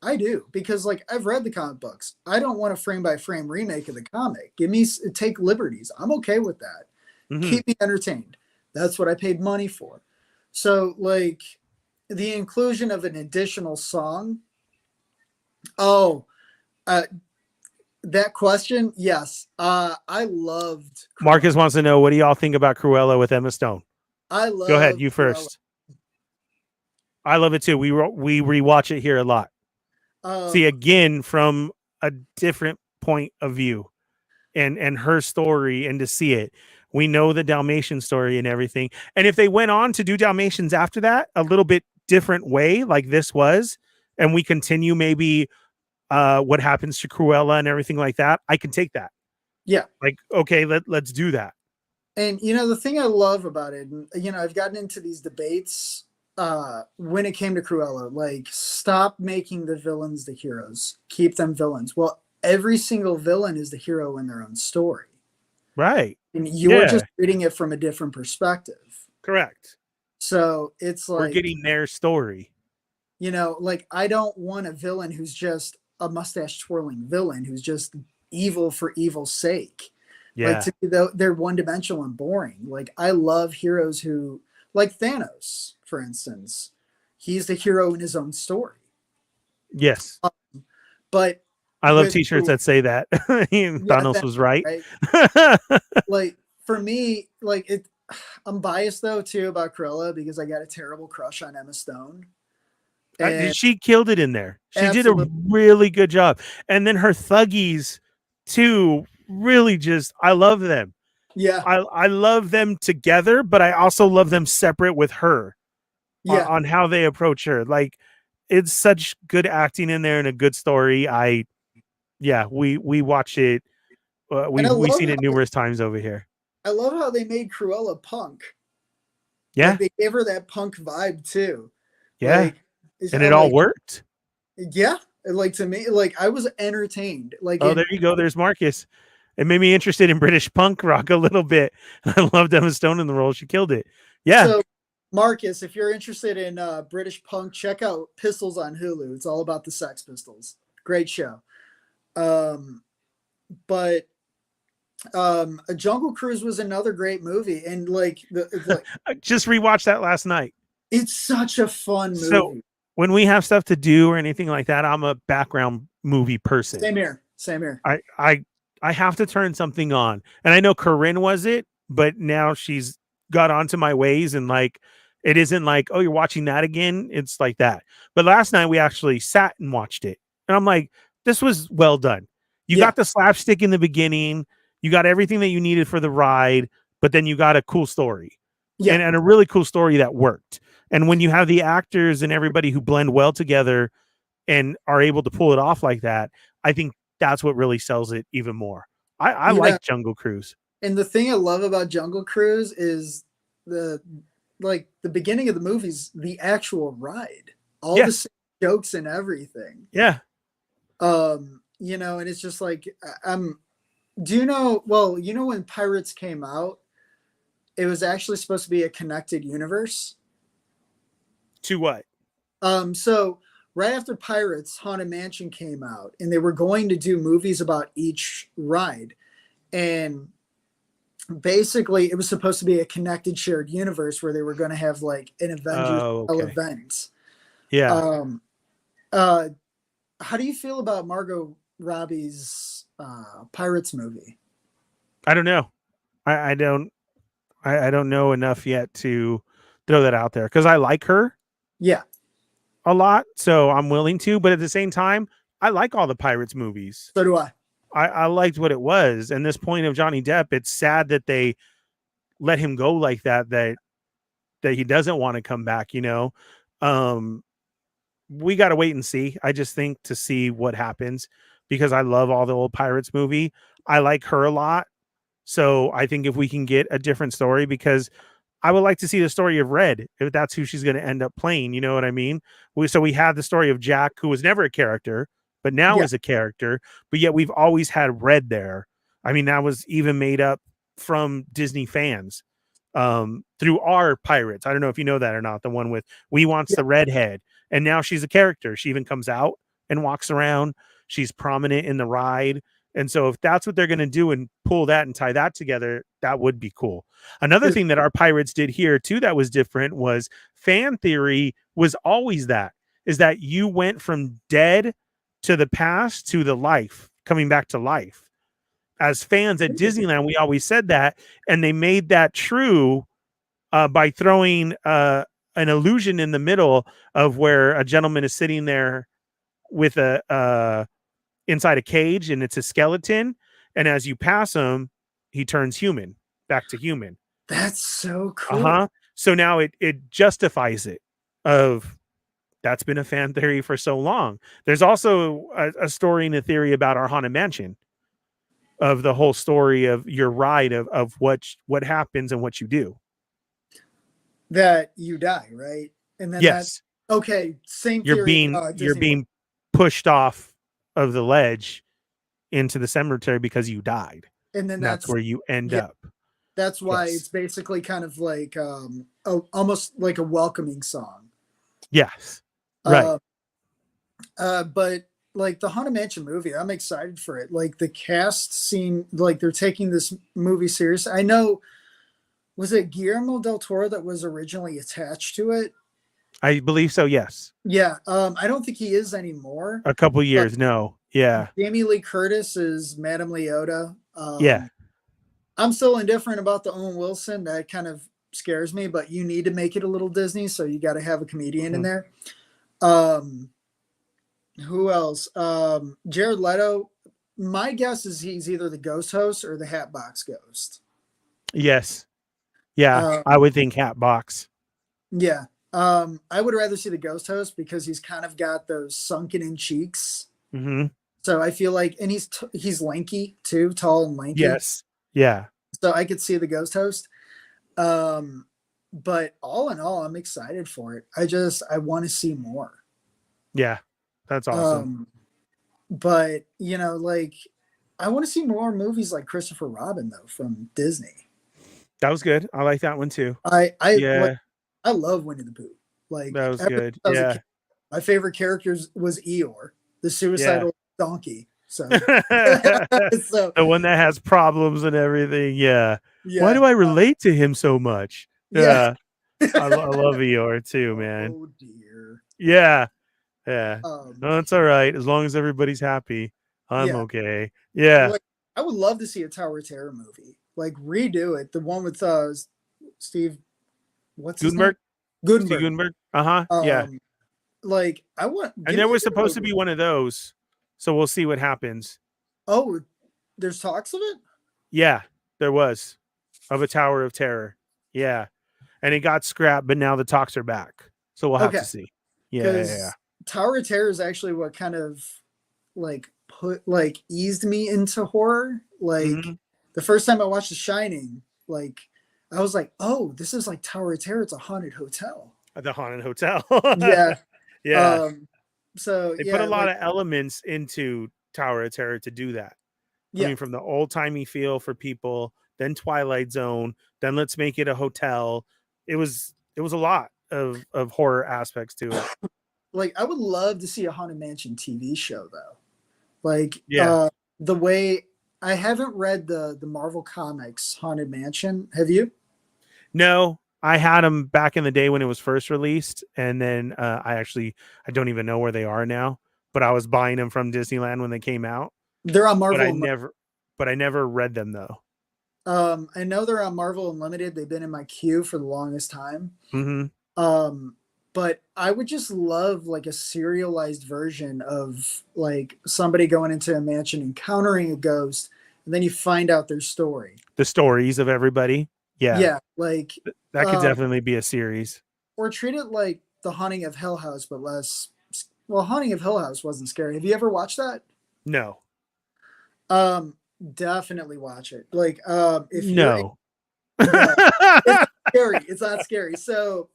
I do, because like I've read the comic books. I don't want a frame by frame remake of the comic. Give me take liberties. I'm okay with that. Mhm. Keep me entertained. That's what I paid money for. So like the inclusion of an additional song. Oh, uh, that question, yes. I loved Marcus Cruella. wants to know what do y'all think about Cruella with Emma Stone? I Go ahead, love you Cruella. first. I love it too. We rewatch it here a lot. See Um, again from a different point of view and her story and to see it. We know the Dalmatian story and everything. And if they went on to do Dalmatians after that, a little bit different way, like this was, and we continue maybe what happens to Cruella and everything like that, I can take that. yeah. Like, okay, let's do that. And the thing I love about it, and I've gotten into these debates when it came to Cruella, like, stop making the villains the heroes, keep them villains. Well, every single villain is the hero in their own story, Right. and you're Yeah. just reading it from a different perspective. Correct. So it's We're like, getting their story. like, I don't want a villain who's just a mustache twirling villain who's just evil for evil's sake. Like, Yeah. to me, they're one dimensional and boring. Like, I love heroes who, like Thanos, for instance, he's the hero in his own story. Yes. But I love with t-shirts that say that. yeah, Thanos was right. right? Like, for me, like, I'm biased though too about Cruella because I got a terrible crush on Emma Stone, and She killed it in there. She did a absolutely, really good job. And then her thuggies too, really just I love them. yeah, I love them together, but I also love them separate with her yeah. on how they approach her. Like it's such good acting in there and a good story. We watch it. And We've seen it numerous times over here. I love how they made Cruella punk. Yeah, Like, they gave her that punk vibe too. yeah, Like, and it all worked. yeah, like, to me, like, I was entertained. Like, Oh, there you go. There's Marcus. It made me interested in British punk rock a little bit. I loved Emma Stone in the role. She killed it. Yeah. so Marcus, if you're interested in British punk, check out Pistols on Hulu. It's all about the Sex Pistols. Great show. But A Jungle Cruise was another great movie, and like I just rewatched that last night. it's such a fun So movie. when we have stuff to do or anything like that, I'm a background movie person. Same here. Same here. I have to turn something on. And I know Corinne was it, but now she's got onto my ways and like it isn't like, oh, you're watching that again. It's like that. But last night we actually sat and watched it. And I'm like, this was well done. You Yeah. got the slapstick in the beginning, you got everything that you needed for the ride, but then you got a cool story. Yeah. And a really cool story that worked. And when you have the actors and everybody who blend well together and are able to pull it off like that, I think that's what really sells it even more. I like Jungle Cruise. And the thing I love about Jungle Cruise is the the beginning of the movie's the actual ride, all the same jokes and everything. Yeah. You know, and it's just like do you know? Well, you know when Pirates came out, it was actually supposed to be a connected universe. To what? So right after Pirates, Haunted Mansion came out, and they were going to do movies about each ride, and basically it was supposed to be a connected shared universe where they were going to have like an Avengers event. Yeah. How do you feel about Margot Robbie's Pirates movie? I don't know. I don't know enough yet to throw that out there because I like her. Yeah. A lot, so I'm willing to, but at the same time, I like all the Pirates movies. So do I. I liked what it was. And this point of Johnny Depp, it's sad that they let him go like that, that he doesn't want to come back, you know. We got to wait and see. I just think to see what happens because I love all the old Pirates movie. I like her a lot. So I think if we can get a different story, because I would like to see the story of Red, if that's who she's going to end up playing. You know what I mean? So we have the story of Jack, who was never a character, but now is a character. But yet we've always had Red there. I mean, that was even made up from Disney fans through our Pirates. I don't know if you know that or not. The one with We Wants the Redhead. And now she's a character. She even comes out and walks around. She's prominent in the ride. And so if that's what they're going to do and pull that and tie that together, that would be cool. Another thing that our Pirates did here too that was different was fan theory was always that, is that you went from dead to the past to the life, coming back to life. As fans at Disneyland, we always said that, and they made that true by throwing an illusion in the middle of where a gentleman is sitting there with a inside a cage, and it's a skeleton, and as you pass him, he turns human, back to human. That's so cool. So now it justifies it of that's been a fan theory for so long. There's also a story and a theory about our Haunted Mansion, of the whole story of your ride of what happens and what you do. That you die, right? And then yes, okay, same theory. You're being pushed off of the ledge into the cemetery because you died, and then that's where you end up. That's why it's basically kind of like almost like a welcoming song. Yes, right. But like the Haunted Mansion movie, I'm excited for it. Like the cast seem like they're taking this movie serious. I know, was it Guillermo del Toro that was originally attached to it? I believe so, yes. Yeah. I don't think he is anymore. A couple years, no. Yeah. Jamie Lee Curtis is Madame Leota. Yeah. I'm still indifferent about the Owen Wilson. That kind of scares me, but you need to make it a little Disney, so you got to have a comedian in there. Who else? Jared Leto. My guess is he's either the ghost host or the Hatbox Ghost. Yes. Yeah, I would think Hatbox. Yeah. I would rather see the ghost host because he's kind of got those sunken in cheeks. Mm-hmm. So I feel like, and he's lanky too, tall and lanky. Yes. Yeah. So I could see the ghost host. But all in all, I'm excited for it. I want to see more. Yeah. That's awesome. But you know, like I want to see more movies like Christopher Robin though from Disney. That was good. I like that one too. I love Winnie the Pooh. Like that was good. Yeah. My favorite characters was Eeyore, the suicidal donkey. So, the one that has problems and everything. Yeah. Why do I relate to him so much? Yeah. I love Eeyore too, man. Oh dear. Yeah. Yeah. No, it's all right. As long as everybody's happy, I'm okay. Yeah. Like, I would love to see a Tower of Terror movie. Like redo it. The one with Steve. What's Gutenberg? Gutenberg. Steve Gutenberg. Yeah. Like I want. And there was supposed to be one of those, so we'll see what happens. Oh, there's talks of it. Yeah, there was of a Tower of Terror. Yeah, and it got scrapped, but now the talks are back, so we'll have to see. Yeah. Tower of Terror is actually what kind of like eased me into horror. Like the first time I watched The Shining, like I was like, oh, this is like Tower of Terror. It's a haunted hotel. The haunted hotel. Yeah. Yeah. So They put a yeah, lot like of elements into Tower of Terror to do that. I yeah, mean, from the old timey feel for people, then Twilight Zone, then let's make it a hotel. It was a lot of horror aspects to it. like I would love to see a Haunted Mansion TV show though. Like Yeah. the way I haven't read the Marvel Comics Haunted Mansion. Have you? No, I had them back in the day when it was first released, and then I don't even know where they are now. But I was buying them from Disneyland when they came out. They're on But Marvel. I never read them though. I know they're on Marvel Unlimited. They've been in my queue for the longest time. Mm-hmm. But I would just love like a serialized version of like somebody going into a mansion, encountering a ghost, and then you find out their story. The stories of everybody. Yeah. Yeah, like That could definitely be a series. or treat it like The Haunting of Hill House, but less. Well, Haunting of Hill House wasn't scary. Have you ever watched that? No. Definitely watch it. Like, if No. it's scary. It's not scary. So,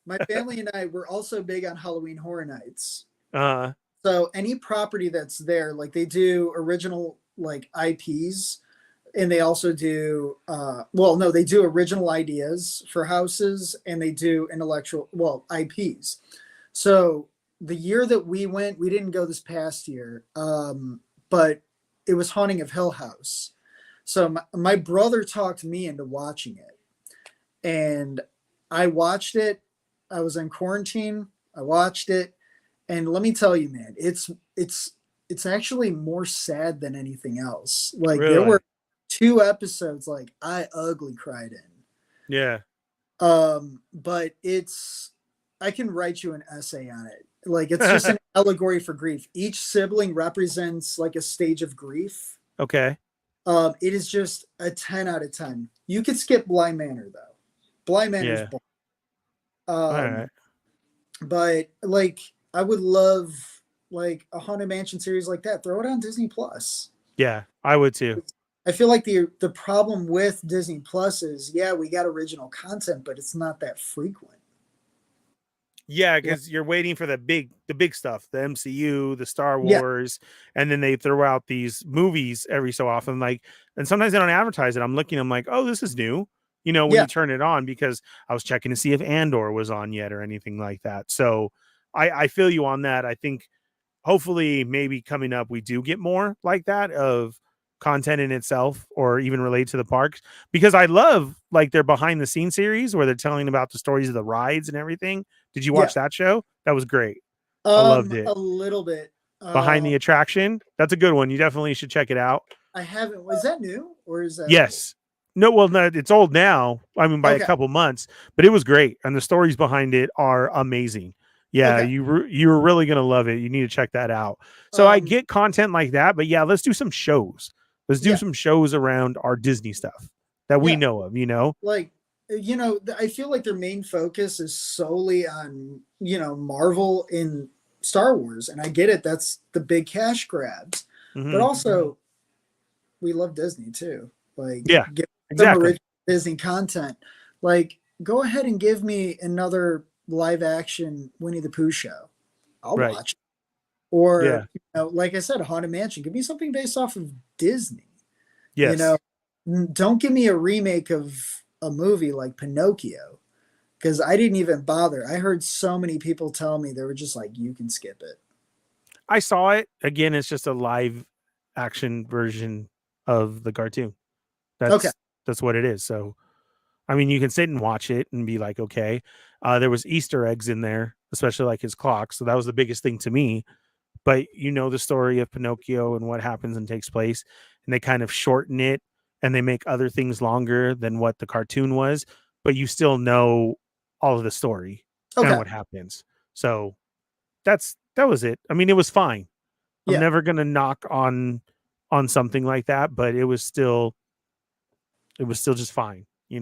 my family and I were also big on Halloween Horror Nights. So any property that's there, like they do original like IPs, and they also do they do original ideas for houses, and they do IPs. So the year that we went, we didn't go this past year, but it was Haunting of Hill House. So my brother talked me into watching it, and I watched it. I was in quarantine. I watched it, and let me tell you, man, it's actually more sad than anything else. Like Really? There were 2 episodes like I ugly cried in. Yeah. But I can write you an essay on it. Like it's just an allegory for grief. Each sibling represents like a stage of grief. Okay. It is just a 10 out of 10. You could skip Bly Manor though. Bly Manor's boring. All right. But like I would love like a Haunted Mansion series like that. Throw it on Disney Plus. Yeah, I would too. I feel like the problem with Disney Plus is, yeah, we got original content, but it's not that frequent. Yeah, because you're waiting for the big stuff, the MCU, the Star Wars, and then they throw out these movies every so often. Like, and sometimes they don't advertise it. I'm like, oh, this is new. You know, when you turn it on, because I was checking to see if Andor was on yet or anything like that. So I feel you on that. I think hopefully maybe coming up we do get more like that of content in itself, or even related to the parks, because I love like their behind the scenes series where they're telling about the stories of the rides and everything. Did you watch that show? That was great. I loved it. A little bit. Behind the Attraction. That's a good one. You definitely should check it out. I haven't. Was that new or is that? Yes. No, well, no, it's old now. I mean, by a couple months, but it was great, and the stories behind it are amazing. Yeah, you're really gonna love it. You need to check that out. So I get content like that, but yeah, let's do some shows. Let's do some shows around our Disney stuff that we know of. You know, like I feel like their main focus is solely on Marvel and Star Wars, and I get it. That's the big cash grabs, but also we love Disney too. Like, give them original Disney content. Like, go ahead and give me another live action Winnie the Pooh show. I'll watch it. Or, like I said, a Haunted Mansion. Give me something based off of Disney. Yes. Don't give me a remake of a movie like Pinocchio, because I didn't even bother. I heard so many people tell me, they were just like, you can skip it. I saw it. Again, it's just a live action version of the cartoon. That's what it is. So, I mean, you can sit and watch it and be like, okay. There was Easter eggs in there, especially like his clock. So that was the biggest thing to me. But the story of Pinocchio and what happens and takes place, and they kind of shorten it and they make other things longer than what the cartoon was, but you still know all of the story and what happens. So that was it. I mean, it was fine. I'm never gonna knock on something like that, but it was still just fine. It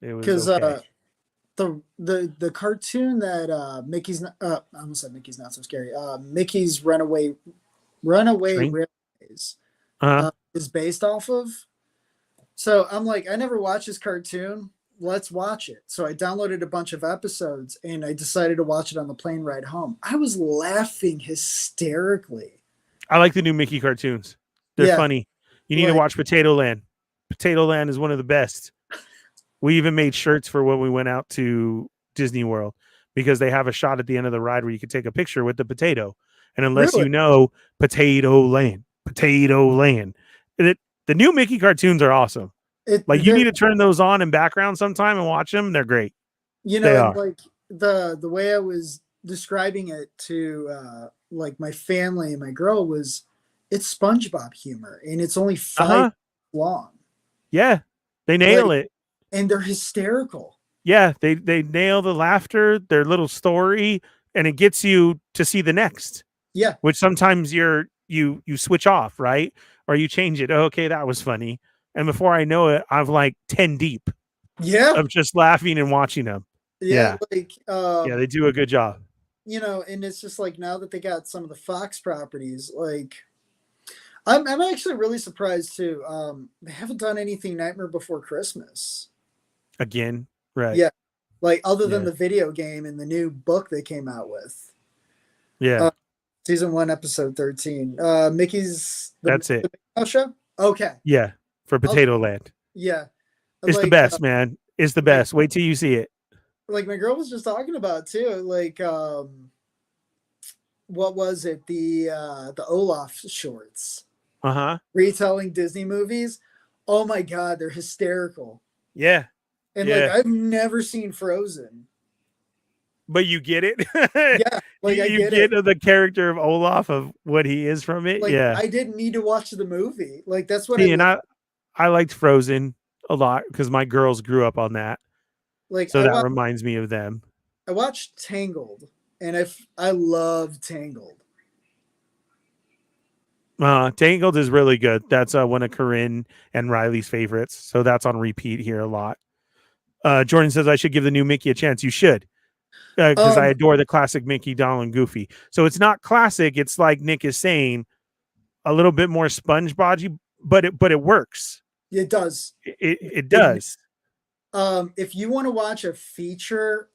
was because okay. The cartoon that Mickey's I almost said Mickey's Not So Scary. Mickey's Runaway Railways is based off of. So I'm like, I never watched this cartoon. Let's watch it. So I downloaded a bunch of episodes and I decided to watch it on the plane ride home. I was laughing hysterically. I like the new Mickey cartoons. They're Yeah. funny. You need to Like, watch Potato Land. Potato Land is one of the best. We even made shirts for when we went out to Disney World because they have a shot at the end of the ride where you could take a picture with the potato. And unless really? you know Potato Land, the new Mickey cartoons are awesome. Like you need to turn those on in background sometime and watch them. They're great. You know, They and are. like the way I was describing it to like my family and my girl was it's SpongeBob humor and it's only 5 long. Yeah. They nail it. And they're hysterical. Yeah, they nail the laughter, their little story, and it gets you to see the next. Yeah. Which sometimes you switch off, right? Or you change it. Oh, okay, that was funny. And before I know it, I'm like 10 deep. Yeah. Of just laughing and watching them. Yeah. Yeah. Like yeah, they do a good job. You know, and it's just like now that they got some of the Fox properties, like I'm actually really surprised too. They haven't done anything Nightmare Before Christmas. Again, right. Yeah. Like other than the video game and the new book they came out with. Yeah. Season 1, episode 13. Mickey's That's it. The show? Okay. Yeah. For Potato Land. Yeah. It's like, the best, man. It's the best. Wait till you see it. Like my girl was just talking about too. Like what was it? The Olaf shorts. Retelling Disney movies. Oh my god, they're hysterical. Yeah. And like I've never seen Frozen. But you get it? Yeah. Like you get the character of Olaf of what he is from it. Like, yeah. I didn't need to watch the movie. Like that's what I liked Frozen a lot because my girls grew up on that. Like so that reminds me of them. I watched Tangled and I love Tangled. Tangled is really good. That's one of Corinne and Riley's favorites. So that's on repeat here a lot. Jordan says I should give the new Mickey a chance. You should. Because I adore the classic Mickey, Donald, and Goofy. So it's not classic. It's like Nick is saying, a little bit more SpongeBob-y, but it works. It does. It does. If you want to watch a feature,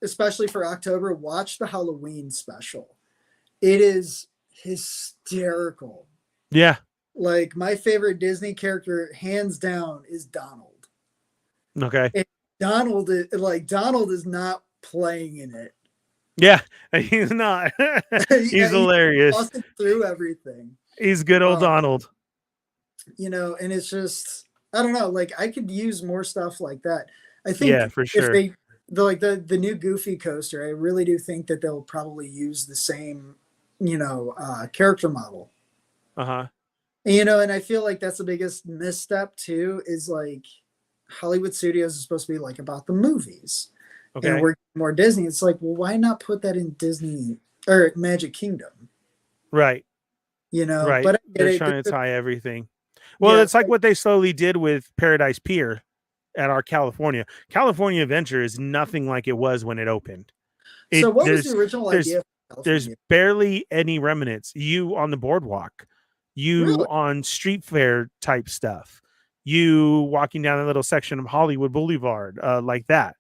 especially for October, watch the Halloween special. It is hysterical. Yeah. Like my favorite Disney character, hands down, is Donald. Okay. And Donald is not playing in it. Yeah, he's not. He's hilarious. He's through everything. He's good old Donald. You know, and it's just I don't know. Like I could use more stuff like that. I think for sure. If the new Goofy coaster, I really do think that they'll probably use the same, character model. You know, and I feel like that's the biggest misstep too. Is like Hollywood Studios is supposed to be like about the movies. Okay. And we're more Disney. It's like, well, why not put that in Disney or Magic Kingdom? Right. You know, right. But they're trying to tie everything. Well, it's like what they slowly did with Paradise Pier at our California. California Adventure is nothing like it was when it opened. So what was the original idea? There's barely any remnants. You on the boardwalk, you on street fair type stuff, you walking down a little section of Hollywood Boulevard, like that.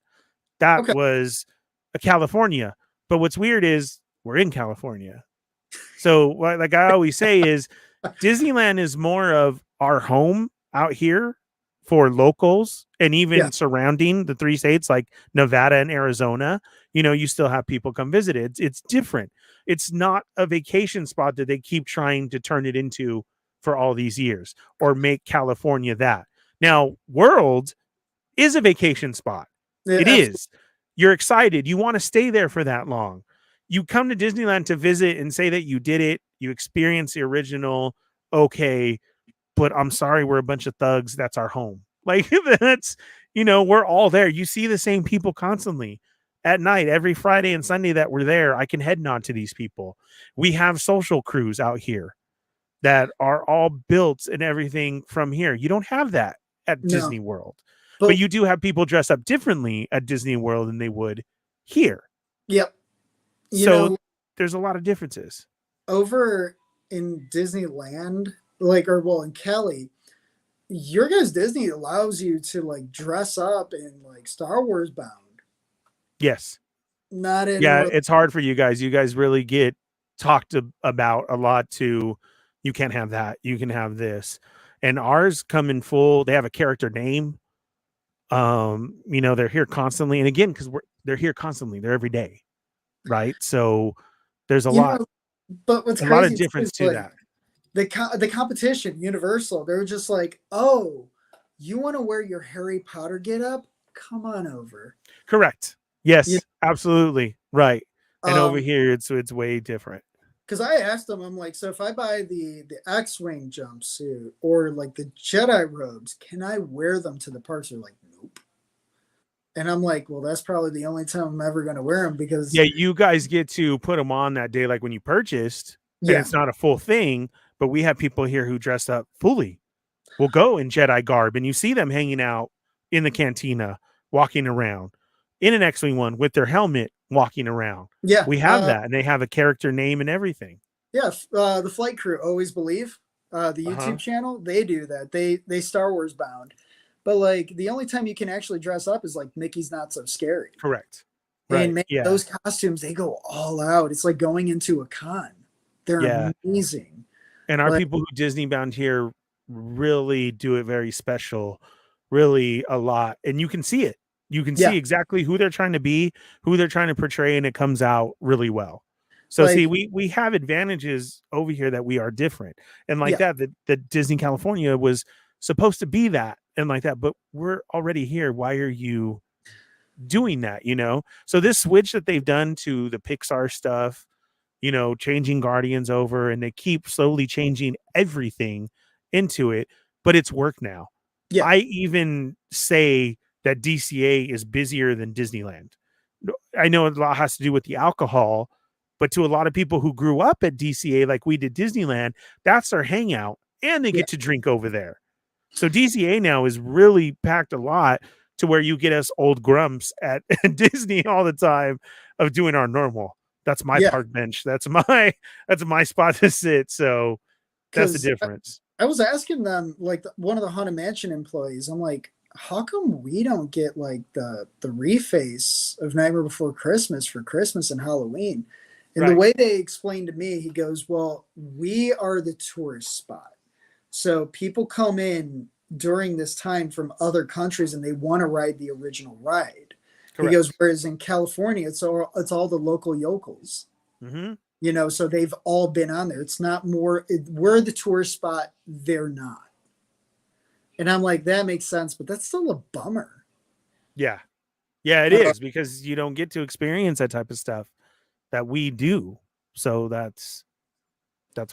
That was a California. But what's weird is we're in California. So like I always say is Disneyland is more of our home out here for locals and even surrounding the 3 states like Nevada and Arizona. You know, you still have people come visit it. It's different. It's not a vacation spot that they keep trying to turn it into for all these years or make California that. Now, World is a vacation spot. It is. You're excited. You want to stay there for that long. You come to Disneyland to visit and say that you did it. You experience the original. Okay, but I'm sorry, we're a bunch of thugs. That's our home. Like that's, we're all there. You see the same people constantly at night, every Friday and Sunday that we're there. I can head nod to these people. We have social crews out here that are all built and everything from here. You don't have that at Disney World. But you do have people dress up differently at Disney World than they would here. Yep. So there's a lot of differences. Over in Disneyland, in Cali, your guys Disney allows you to like dress up in like Star Wars bound, Yes. not in Yeah, more. it's hard for you guys. You guys really get about a lot to you can't have that. You can have this. And ours come in full, they have a character name. You know, they're here constantly. And again, because they're here constantly, they're every day. Right. So there's You know, but what's a lot of crazy too difference is to like that. the competition, Universal, they were just like, oh, you want to wear your Harry Potter get up? Come on over. Correct. You, Yes, absolutely. Right. And over um, here it's way different. because I asked them, I'm like, so if I buy the X-wing jumpsuit or like the Jedi robes, can I wear them to the parks? They're like, nope. And I'm like, well, that's probably the only time I'm ever going to wear them because Yeah, you guys get to put them on that day, like when you purchased, and yeah, it's not a full thing. But we have people here who dress up fully. Will go in Jedi garb, and you see them hanging out in the cantina, walking around in an X-wing one with their helmet, walking around. yeah, We have that, and they have a character name and everything. yeah. The flight crew always believe the Uh-huh. YouTube channel. They do that. They Star Wars bound, but like the only time you can actually dress up is like Mickey's Not So Scary. Correct. And Right. man, Yeah. those costumes, they go all out. It's like going into a con. They're Yeah. amazing. And our Like, people who Disney bound here really do it very special, really a lot. And you can see it. You can yeah, see exactly who they're trying to be, who they're trying to portray, and it comes out really well. So see, like, we have advantages over here that we are different. And like yeah, that, the Disney California was supposed to be that and like that, but we're already here. Why are you doing that? You know? So this switch that they've done to the Pixar stuff, you know, changing Guardians over, and they keep slowly changing everything into it, but it's work now. yeah, I even say that DCA is busier than Disneyland. I know a lot has to do with the alcohol, but to a lot of people who grew up at DCA like we did Disneyland, that's their hangout, and they yeah. get to drink over there. So DCA now is really packed a lot to where you get us old grumps at Disney all the time of doing our normal. That's my Yeah. park bench. That's my spot to sit. So that's the Because difference. I was asking them, like one of the Haunted Mansion employees, I'm like, how come we don't get like the reface of Nightmare Before Christmas for Christmas and Halloween? And the Right. way they explained to me, he goes, well, we are the tourist spot. So people come in during this time from other countries and they want to ride the original ride. He goes, Correct. whereas in California, it's all the local yokels, Mm-hmm. so they've all been on there. It's not we're the tourist spot, they're not. And I'm like, that makes sense, but that's still a bummer. Yeah. Yeah, it Uh, is because you don't get to experience that type of stuff that we do. So that's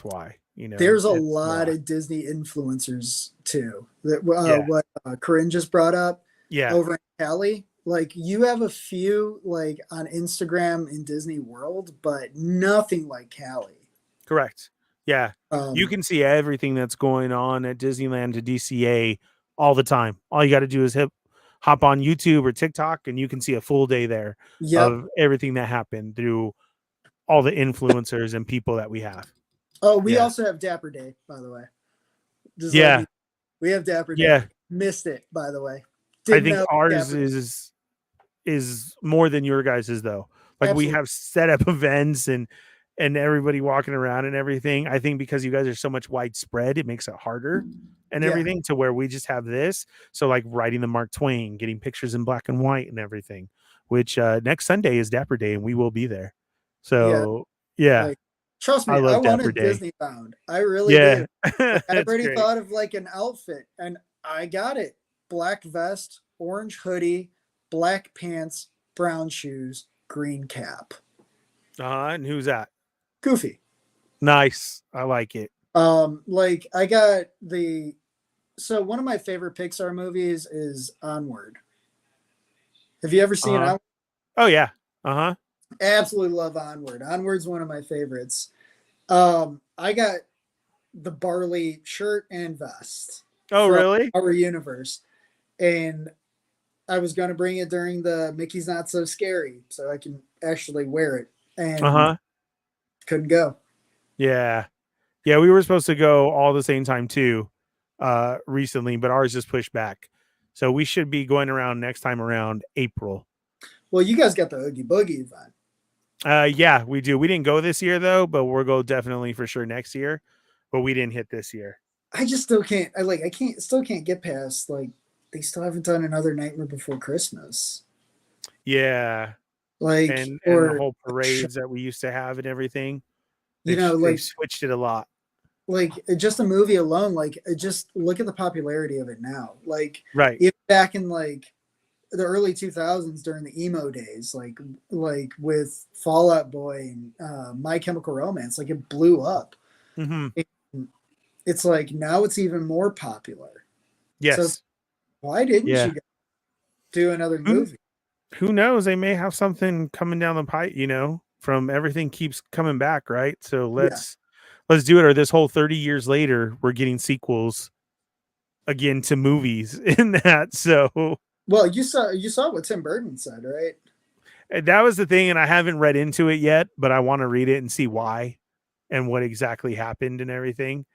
why, there's a it's a lot lot. of Disney influencers too. That Yeah. what Corinne just brought up Yeah. over in Cali. Like you have a few like on Instagram in Disney World, but nothing like Cali. Correct. Yeah. You Um, can see everything that's going on at Disneyland to DCA all the time. All you got to do is hop on YouTube or TikTok and you can see a full day there yep. of everything that happened through all the influencers and people that we have. Oh, we Yeah. also have Dapper Day, by the way. Just let Yeah. you. We have Dapper Day. Yeah. Missed it, by the way. I Didn't think know ours Dapper Day. is more than your guys's though. Like we Absolutely. have set up events and everybody walking around and everything. I think because you guys are so much widespread, it makes it harder and Yeah. everything to where we just have this. So like writing the Mark Twain, getting pictures in black and white and everything, which next Sunday is Dapper Day and we will be there. Yeah. So yeah, Like, trust I me, I love want a Dapper Day. Disney bound. I really Yeah, do. Like, I that's already great. thought of like an outfit and I got it. Black vest, orange hoodie, black pants, brown shoes, green cap. And who's that? Goofy. Nice. I like it. Like I got so one of my favorite Pixar movies is Onward. Have you ever seen Uh-huh. Onward? Oh yeah. Uh-huh. Absolutely love Onward. Onward's one of my favorites. I got the Barley shirt and vest Oh from really? our universe. And I was gonna bring it during the Mickey's Not So Scary, so I can actually wear it. And Uh-huh. couldn't go. Yeah. Yeah, we were supposed to go all the same time too. recently, but ours is pushed back. So we should be going around next time around April. Well, you guys got the Oogie Boogie event. Yeah, we do. We didn't go this year though, but we'll go definitely for sure next year. But we didn't hit this year. I just still can't. Still can't get past like they still haven't done another Nightmare Before Christmas. Yeah, like and or the whole parades that we used to have and everything. You know, they've switched it a lot. Like just a movie alone, like just look at the popularity of it now. Like right, if back in like the early 2000s during the emo days, like with Fall Out Boy and My Chemical Romance, like it blew up. It's like now it's even more popular. Yes. So why didn't you do another movie? Who knows? They may have something coming down the pipe, you know, from everything keeps coming back, right? So let's do it. Or this whole 30 years later, we're getting sequels again to movies in that. So well, you saw what Tim Burton said, right? That was the thing, and I haven't read into it yet, but I want to read it and see why and what exactly happened and everything.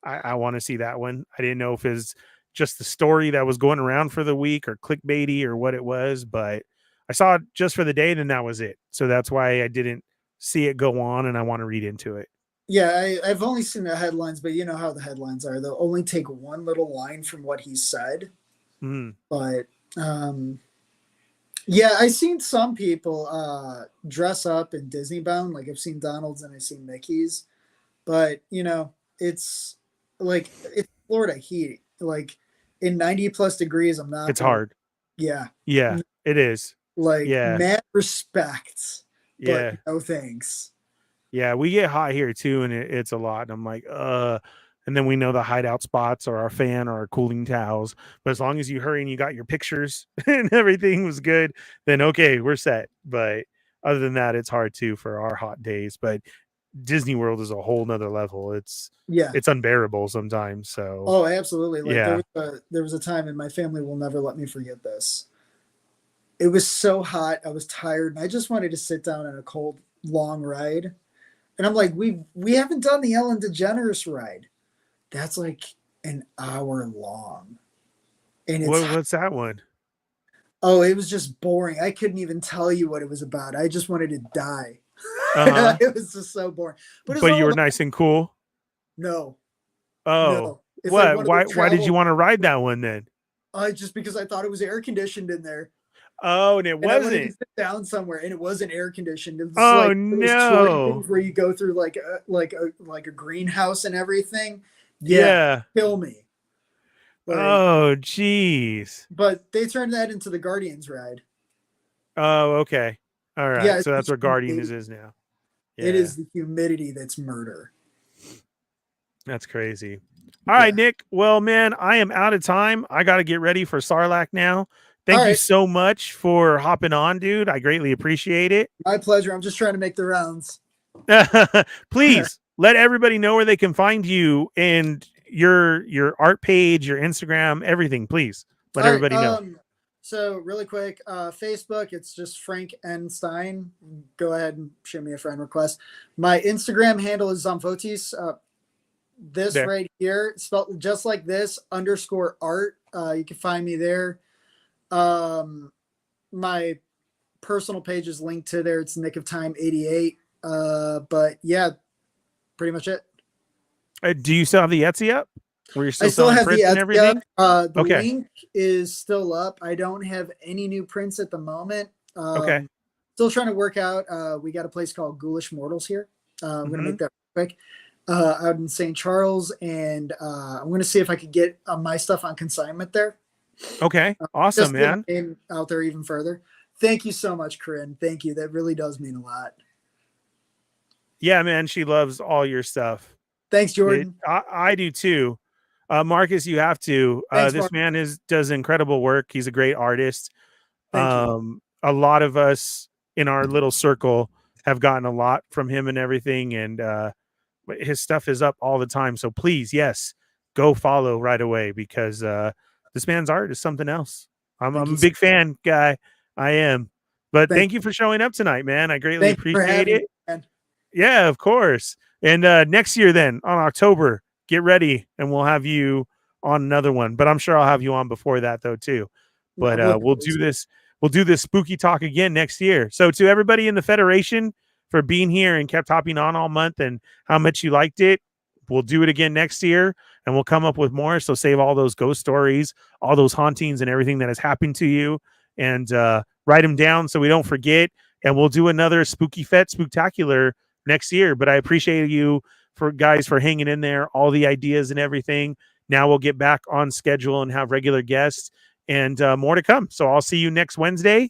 I want to see that one. I didn't know if it's just the story that was going around for the week or clickbaity or what it was, but I saw it just for the day, then that was it. So that's why I didn't see it go on, and I want to read into it. Yeah, I've only seen the headlines, but you know how the headlines are. They'll only take one little line from what he said. But yeah, I've seen some people dress up in Disney bound. Like I've seen Donald's and I've seen Mickey's. But, you know, it's like it's Florida heat. Like in 90+ degrees, I'm not. It's hard. Yeah. Yeah, it is. Like mad respect. Yeah. But no thanks. Yeah, we get hot here too, and it's a lot. And I'm like, and then we know the hideout spots or our fan or our cooling towels. But as long as you hurry and you got your pictures and everything was good, then okay, we're set. But other than that, it's hard too for our hot days. But Disney World is a whole nother level. It's unbearable sometimes. So oh, absolutely. Like there was a time, and my family will never let me forget this. It was so hot, I was tired, and I just wanted to sit down on a cold, long ride. And I'm like, we haven't done the Ellen DeGeneres ride. That's like an hour long. And it's what's that one? Oh, it was just boring. I couldn't even tell you what it was about. I just wanted to die. It was just so boring. But you were nice and cool? No. Oh. No. What? Like why did you want to ride that one then? Just because I thought it was air conditioned in there. Oh, and it wasn't. I wanted to sit down somewhere, and it wasn't air conditioned. It was like, no! Where you go through like a greenhouse and everything. Yeah. Kill me. Like, oh, jeez. But they turned that into the Guardians ride. Oh, okay. All right. Yeah, so that's where Guardians is now. Yeah. It is the humidity that's murder. That's crazy. All right, Nick. Well, man, I am out of time. I got to get ready for Sarlacc now. Thank you so much for hopping on, dude. I greatly appreciate it. My pleasure. I'm just trying to make the rounds. Please let everybody know where they can find you and your art page, your Instagram, everything. Please let everybody know. So really quick, Facebook, it's just Frank N. Stein. Go ahead and shoot me a friend request. My Instagram handle is Zomfotis. This right here, spelled just like this, _art. You can find me there. My personal page is linked to there. It's Nick of Time 88. But yeah, pretty much it. Do you still have the Etsy up? Where you're I still have the Etsy up. The okay. link is still up. I don't have any new prints at the moment. Okay. Still trying to work out. We got a place called Ghoulish Mortals here. I'm going to make that quick. Out in St. Charles, and I'm going to see if I could get my stuff on consignment there. Okay. Awesome, man. Out there even further. Thank you so much, Corinne. Thank you. That really does mean a lot. Yeah, man. She loves all your stuff. Thanks, Jordan. I do too. Marcus, you have to. Thanks, this man does incredible work. He's a great artist. Thank you. A lot of us in our little circle have gotten a lot from him and everything, and his stuff is up all the time. So please, yes, go follow right away, because this man's art is something else. I'm a big fan, guy. I am. But thank you for showing up tonight, man. I greatly appreciate it. Yeah, of course. And next year then, on October, get ready, and we'll have you on another one, but I'm sure I'll have you on before that though too. But we'll do this spooky talk again next year. So to everybody in the Federation for being here and kept hopping on all month and how much you liked it, we'll do it again next year and we'll come up with more. So save all those ghost stories, all those hauntings and everything that has happened to you, and write them down so we don't forget. And we'll do another Spooky Fett Spooktacular next year. But I appreciate you for hanging in there, all the ideas and everything. Now we'll get back on schedule and have regular guests and more to come. So I'll see you next Wednesday.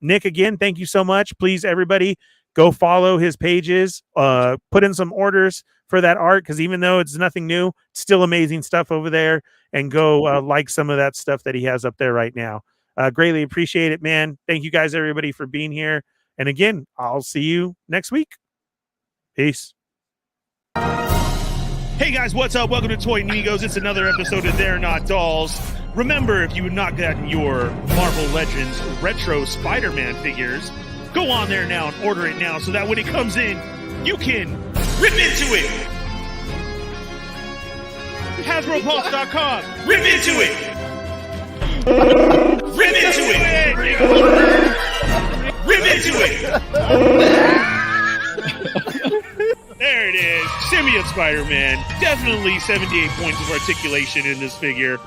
Nick, again, thank you so much. Please, everybody, go follow his pages. Put in some orders for that art, because even though it's nothing new, it's still amazing stuff over there. And go like some of that stuff that he has up there right now. Greatly appreciate it, man. Thank you guys, everybody, for being here. And again, I'll see you next week. Peace. Hey guys, what's up? Welcome to Toy Migos. It's another episode of They're Not Dolls. Remember, if you have not gotten your Marvel Legends retro Spider-Man figures, go on there now and order it now so that when it comes in, you can rip into it. HasbroPulse.com. Rip into it. Rip into it. Rip into it. There it is. Symbiote Spider-Man. Definitely 78 points of articulation in this figure.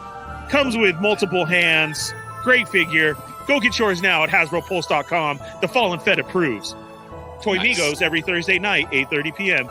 Comes with multiple hands. Great figure. Go get yours now at HasbroPulse.com. The Fallen Fett approves. Toy Migos every Thursday night, 8:30 p.m.